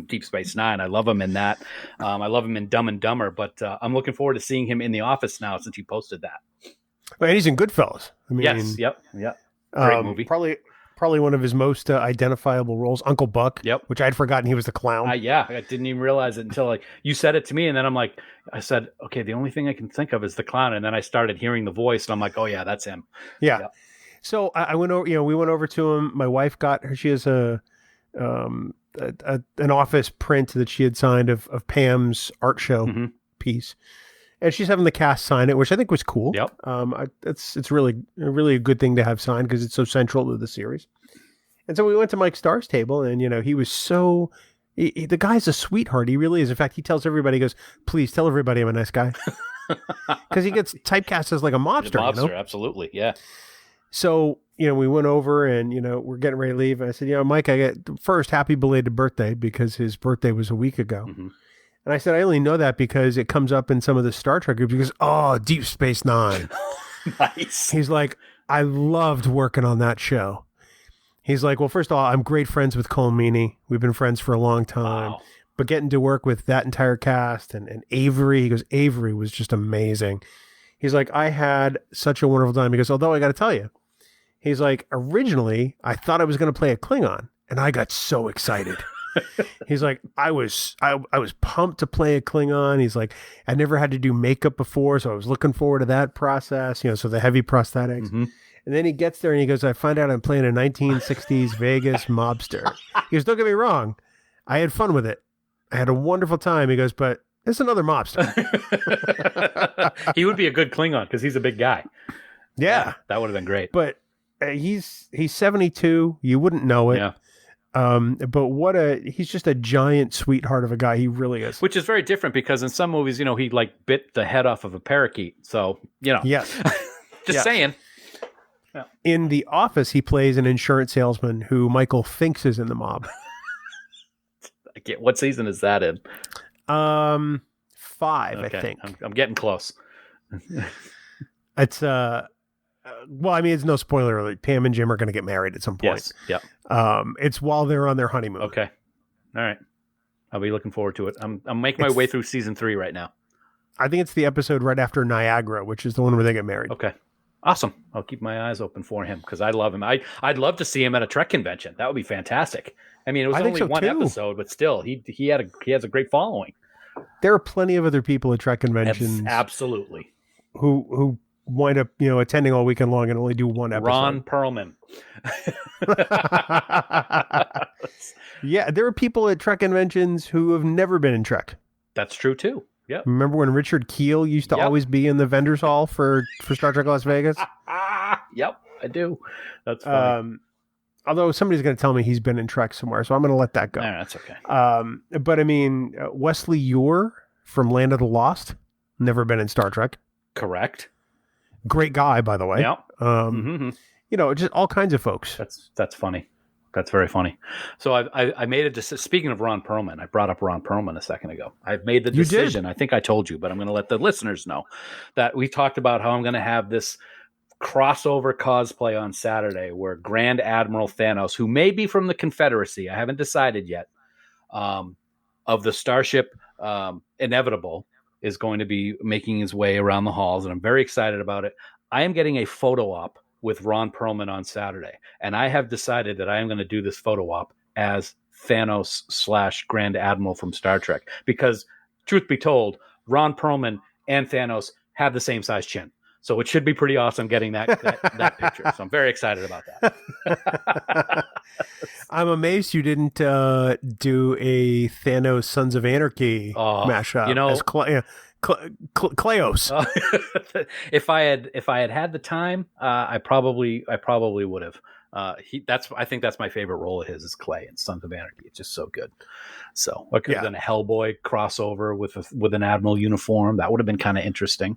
S1: Deep Space Nine. I love him in that. I love him in Dumb and Dumber, but I'm looking forward to seeing him in The Office now since you posted that.
S2: Well, and he's in Goodfellas. I mean,
S1: yes, yep. Great movie.
S2: Probably one of his most identifiable roles, Uncle Buck.
S1: Yep.
S2: Which I'd forgotten he was the clown.
S1: I didn't even realize it until you said it to me, and then I said, okay, the only thing I can think of is the clown, and then I started hearing the voice, and I'm like, oh yeah, that's him.
S2: Yeah.
S1: Yep.
S2: So I went over, we went over to him. My wife got her. She has an office print that she had signed of Pam's art show piece, and she's having the cast sign it, which I think was cool.
S1: Yep.
S2: It's really a good thing to have signed because it's so central to the series. And so we went to Mike Starr's table, and he was so. The guy's a sweetheart. He really is. In fact, he tells everybody, he goes, "Please tell everybody I'm a nice guy," because he gets typecast as like a mobster.
S1: Absolutely, yeah.
S2: So, we went over and, we're getting ready to leave. And I said, Mike, I get first happy belated birthday because his birthday was a week ago.
S1: Mm-hmm.
S2: And I said, I only know that because it comes up in some of the Star Trek groups. He goes, oh, Deep Space Nine.
S1: Nice.
S2: He's like, I loved working on that show. He's like, well, first of all, I'm great friends with Cole Meany. We've been friends for a long time.
S1: Wow.
S2: But getting to work with that entire cast and Avery, he goes, Avery was just amazing. He's like, I had such a wonderful time. He goes, although I got to tell you, he's like, originally, I thought I was going to play a Klingon, and I got so excited. He's like, I was pumped to play a Klingon. He's like, I never had to do makeup before, so I was looking forward to that process, so the heavy prosthetics.
S1: Mm-hmm.
S2: And then he gets there, and he goes, I find out I'm playing a 1960s Vegas mobster. He goes, don't get me wrong. I had fun with it. I had a wonderful time. He goes, but it's another mobster.
S1: He would be a good Klingon because he's a big guy.
S2: Yeah.
S1: That would have been great.
S2: But he's 72. You wouldn't know it.
S1: Yeah.
S2: But he's just a giant sweetheart of a guy. He really is.
S1: Which is very different because in some movies, he like bit the head off of a parakeet. So,
S2: Yes.
S1: Just saying.
S2: Yeah. In The Office, he plays an insurance salesman who Michael thinks is in the mob.
S1: What season is that in?
S2: 5,
S1: Okay.
S2: I think.
S1: I'm getting close.
S2: It's well, I mean, it's no spoiler alert. Pam and Jim are going to get married at some point.
S1: Yes. Yeah.
S2: It's while they're on their honeymoon.
S1: Okay. All right. I'll be looking forward to it. I'm making my way through season 3 right now.
S2: I think it's the episode right after Niagara, which is the one where they get married.
S1: Okay. Awesome. I'll keep my eyes open for him because I love him. I'd love to see him at a Trek convention. That would be fantastic. I mean, it was only one episode, but still, he has a great following.
S2: There are plenty of other people at Trek conventions.
S1: Absolutely.
S2: Who wind up, attending all weekend long and only do one episode.
S1: Ron Perlman.
S2: Yeah, there are people at Trek conventions who have never been in Trek.
S1: That's true too. Yep.
S2: Remember when Richard Keel used to always be in the vendors hall for Star Trek Las Vegas?
S1: Yep, I do. That's funny.
S2: Although somebody's going to tell me he's been in Trek somewhere, so I'm going to let that go.
S1: No, that's okay.
S2: But I mean, Wesley Ure from Land of the Lost, never been in Star Trek.
S1: Correct.
S2: Great guy, by the way.
S1: Yep.
S2: Just all kinds of folks.
S1: That's funny. That's very funny. So I made a decision. Speaking of Ron Perlman, I brought up Ron Perlman a second ago. I've made the decision. I think I told you, but I'm going to let the listeners know that we talked about how I'm going to have this crossover cosplay on Saturday where Grand Admiral Thanos, who may be from the Confederacy, I haven't decided yet, of the Starship Inevitable, is going to be making his way around the halls, and I'm very excited about it. I am getting a photo op with Ron Perlman on Saturday, and I have decided that I am going to do this photo op as Thanos / Grand Admiral from Star Trek, because truth be told, Ron Perlman and Thanos have the same size chin. So it should be pretty awesome getting that picture. So I'm very excited about that.
S2: I'm amazed you didn't do a Thanos Sons of Anarchy mashup. As Kleos.
S1: If I had the time, I probably would have. I think that's my favorite role of his is Clay in Sons of Anarchy. It's just so good. So I could have done a Hellboy crossover with an Admiral uniform. That would have been kind of interesting.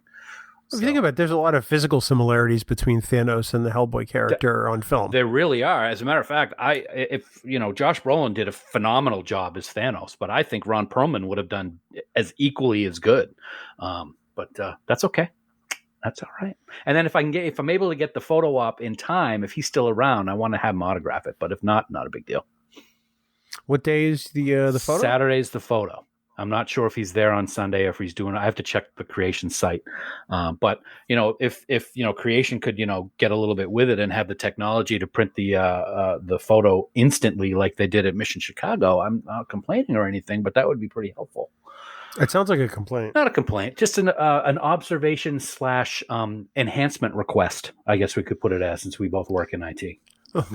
S2: If you think about it, there's a lot of physical similarities between Thanos and the Hellboy character on film.
S1: There really are. As a matter of fact, Josh Brolin did a phenomenal job as Thanos, but I think Ron Perlman would have done as equally as good. But that's okay. That's all right. And then if I'm able to get the photo op in time, if he's still around, I want to have him autograph it. But if not, not a big deal.
S2: What day is the photo?
S1: Saturday's the photo. I'm not sure if he's there on Sunday or if he's doing it. I have to check the Creation site. But if Creation could, get a little bit with it and have the technology to print the photo instantly like they did at Mission Chicago, I'm not complaining or anything, but that would be pretty helpful.
S2: It sounds like a complaint.
S1: Not a complaint, just an observation / enhancement request, I guess we could put it as, since we both work in IT.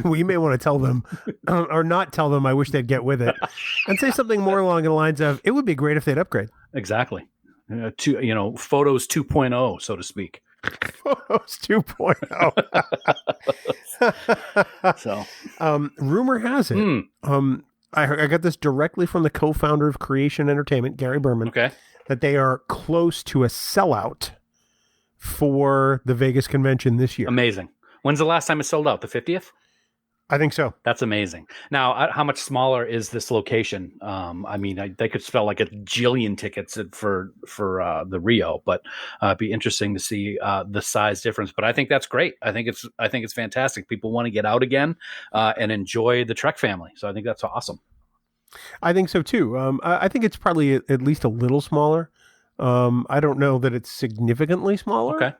S2: We may want to tell them, or not tell them, I wish they'd get with it, and say something more along the lines of, it would be great if they'd upgrade.
S1: Exactly. Photos 2.0, so to speak.
S2: Photos 2.0.
S1: So,
S2: rumor has it, I got this directly from the co-founder of Creation Entertainment, Gary Berman,
S1: okay,
S2: that they are close to a sellout for the Vegas convention this year.
S1: amazing. When's the last time it sold out? The 50th?
S2: I think so.
S1: That's amazing. Now, how much smaller is this location? They could sell like a jillion tickets for the Rio, but it'd be interesting to see the size difference. But I think that's great. I think it's fantastic. People want to get out again and enjoy the Trek family. So I think that's awesome.
S2: I think so too. I think it's probably at least a little smaller. I don't know that it's significantly smaller.
S1: Okay.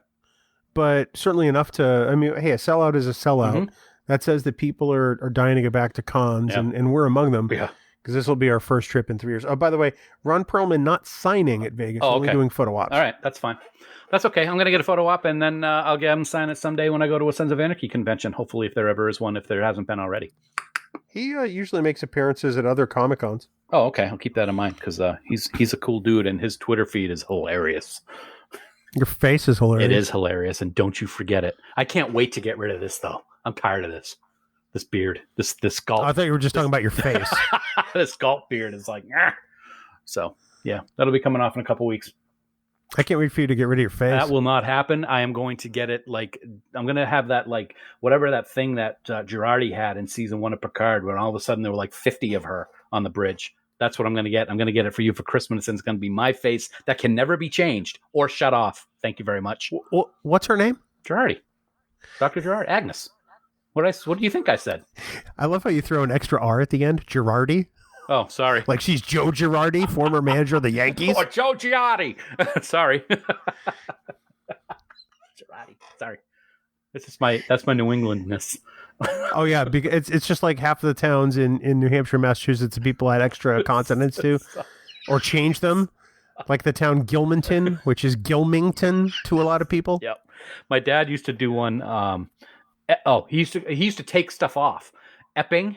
S2: But certainly enough to, hey, a sellout is a sellout.
S1: Mm-hmm.
S2: That says that people are dying to get back to cons,
S1: Yeah.
S2: and we're among them.
S1: Yeah.
S2: Because this will be our first trip in 3 years. Oh, by the way, Ron Perlman not signing at Vegas, only doing photo ops.
S1: All right, that's fine. That's okay. I'm going to get a photo op, and then I'll get him sign it someday when I go to a Sons of Anarchy convention. Hopefully, if there ever is one, if there hasn't been already.
S2: He usually makes appearances at other Comic-Cons.
S1: Oh, okay. I'll keep that in mind because he's a cool dude, and his Twitter feed is hilarious.
S2: Your face is hilarious.
S1: It is hilarious, and don't you forget it. I can't wait to get rid of this, though. I'm tired of this. This beard, this scalp.
S2: I thought you were just talking about your face.
S1: This scalp beard is like, ah. So yeah, that'll be coming off in a couple weeks.
S2: I can't wait for you to get rid of your face.
S1: That will not happen. I am going to get it I'm going to have that whatever that thing that Girardi had in season 1 of Picard, when all of a sudden there were 50 of her on the bridge. That's what I'm going to get. I'm going to get it for you for Christmas, and it's going to be my face that can never be changed or shut off. Thank you very much.
S2: What's her name?
S1: Girardi. Dr. Girardi. Agnes. What do you think I said?
S2: I love how you throw an extra R at the end. Girardi.
S1: Oh, sorry.
S2: Like she's Joe Girardi, former manager of the Yankees.
S1: Oh, Joe Girardi. Sorry. Girardi. Sorry. That's my New Englandness.
S2: Oh yeah, because it's just like half of the towns in New Hampshire, Massachusetts, people add extra consonants to, or change them. Like the town Gilmanton, which is Gilmington to a lot of people.
S1: Yep. My dad used to do one. He used to take stuff off. Epping,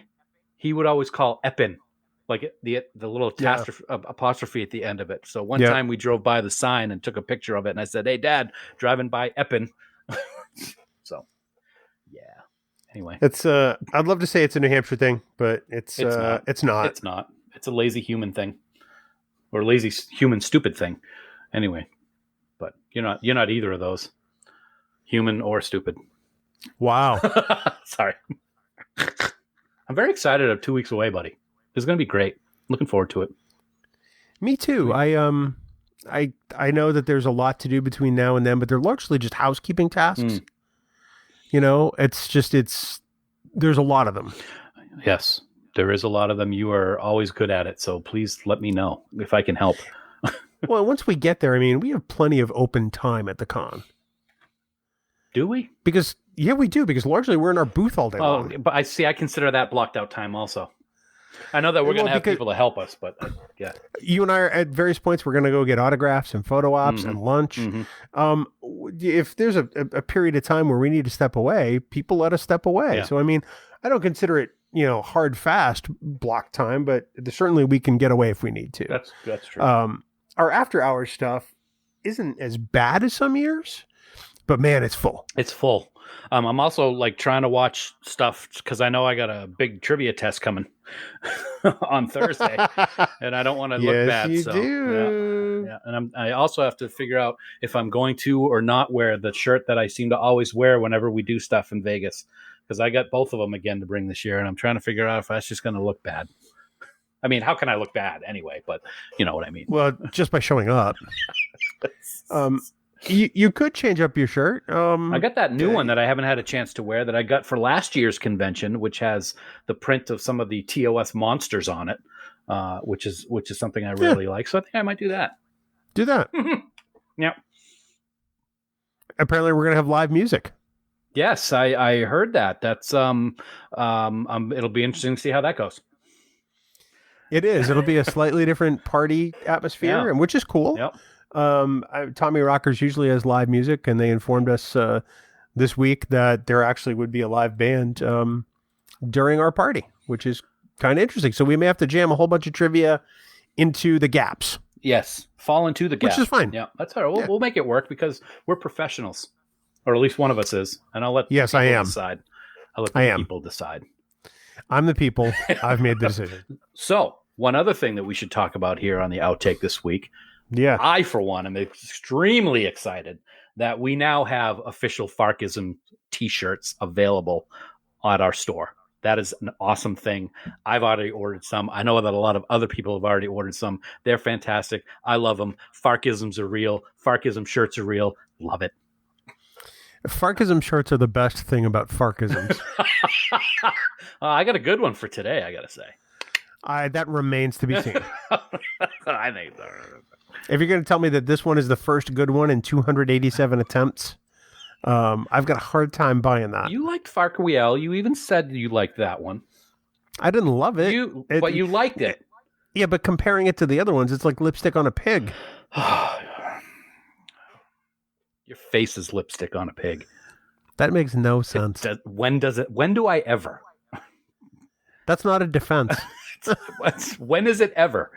S1: he would always call Eppin, like the little apostrophe at the end of it. So one time we drove by the sign and took a picture of it, and I said, "Hey, Dad, driving by Eppin." So, yeah. Anyway,
S2: it's I'd love to say it's a New Hampshire thing, but it's not.
S1: It's not. It's a lazy human thing, or lazy human stupid thing. Anyway, but you're not either of those, human or stupid.
S2: Wow.
S1: Sorry. I'm very excited. I'm 2 weeks away, buddy. It's going to be great. Looking forward to it.
S2: Me too. I know that there's a lot to do between now and then, but they're largely just housekeeping tasks. There's a lot of them.
S1: Yes, there is a lot of them. You are always good at it. So please let me know if I can help.
S2: Well, once we get there, we have plenty of open time at the con.
S1: Do we?
S2: Because we do. Because largely we're in our booth all day long.
S1: But I consider that blocked out time also. I know that we're going to have people to help us, but yeah.
S2: You and I are at various points. We're going to go get autographs and photo ops and lunch. Mm-hmm. If there's a period of time where we need to step away, people let us step away. Yeah. So I don't consider it hard fast block time, but certainly we can get away if we need to.
S1: That's true.
S2: Our after hours stuff isn't as bad as some years. But man, it's full.
S1: It's full. I'm also trying to watch stuff because I know I got a big trivia test coming on Thursday, and I don't want to look bad.
S2: You do.
S1: Yeah. And I also have to figure out if I'm going to or not wear the shirt that I seem to always wear whenever we do stuff in Vegas, because I got both of them again to bring this year, and I'm trying to figure out if that's just going to look bad. How can I look bad anyway? But you know what I mean.
S2: Well, just by showing up. You could change up your shirt.
S1: I got that new one that I haven't had a chance to wear that I got for last year's convention, which has the print of some of the TOS monsters on it, which is something I really like. So I think I might do that.
S2: Do that.
S1: Yeah.
S2: Apparently, we're gonna have live music.
S1: Yes, I heard that. That's it'll be interesting to see how that goes.
S2: It is. It'll be a slightly different party atmosphere,
S1: Yeah.
S2: and which is cool.
S1: Yep.
S2: Tommy Rockers usually has live music, and they informed us this week that there actually would be a live band during our party, which is kind of interesting. So we may have to jam a whole bunch of trivia into the gaps.
S1: Yes. Fall into the gap.
S2: Which is fine.
S1: Yeah, that's all right. We'll make it work because we're professionals. Or at least one of us is. And I'll let
S2: Yes, I am.
S1: decide. I'll let the people decide.
S2: I'm the people. I've made the decision.
S1: So, one other thing that we should talk about here on the outtake this week.
S2: Yeah.
S1: I, for one, am extremely excited that we now have official Farkism t-shirts available at our store. That is an awesome thing. I've already ordered some. I know that a lot of other people have already ordered some. They're fantastic. I love them. Farkisms are real. Farkism shirts are real. Love it.
S2: Farkism shirts are the best thing about Farkisms.
S1: I got a good one for today, I got to say.
S2: That remains to be seen.
S1: I think so.
S2: If you're going to tell me that this one is the first good one in 287 attempts, I've got a hard time buying that.
S1: You liked Farquiel. You even said you liked that one.
S2: I didn't love it.
S1: But you liked it.
S2: Yeah, but comparing it to the other ones, it's like lipstick on a pig.
S1: Your face is lipstick on a pig.
S2: That makes no sense.
S1: When do I ever?
S2: That's not a defense.
S1: When is it ever?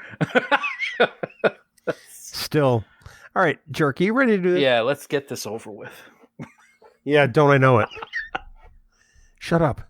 S2: Still. All right, Jerky, you ready to do this?
S1: Yeah, let's get this over with.
S2: Yeah, don't I know it? Shut up.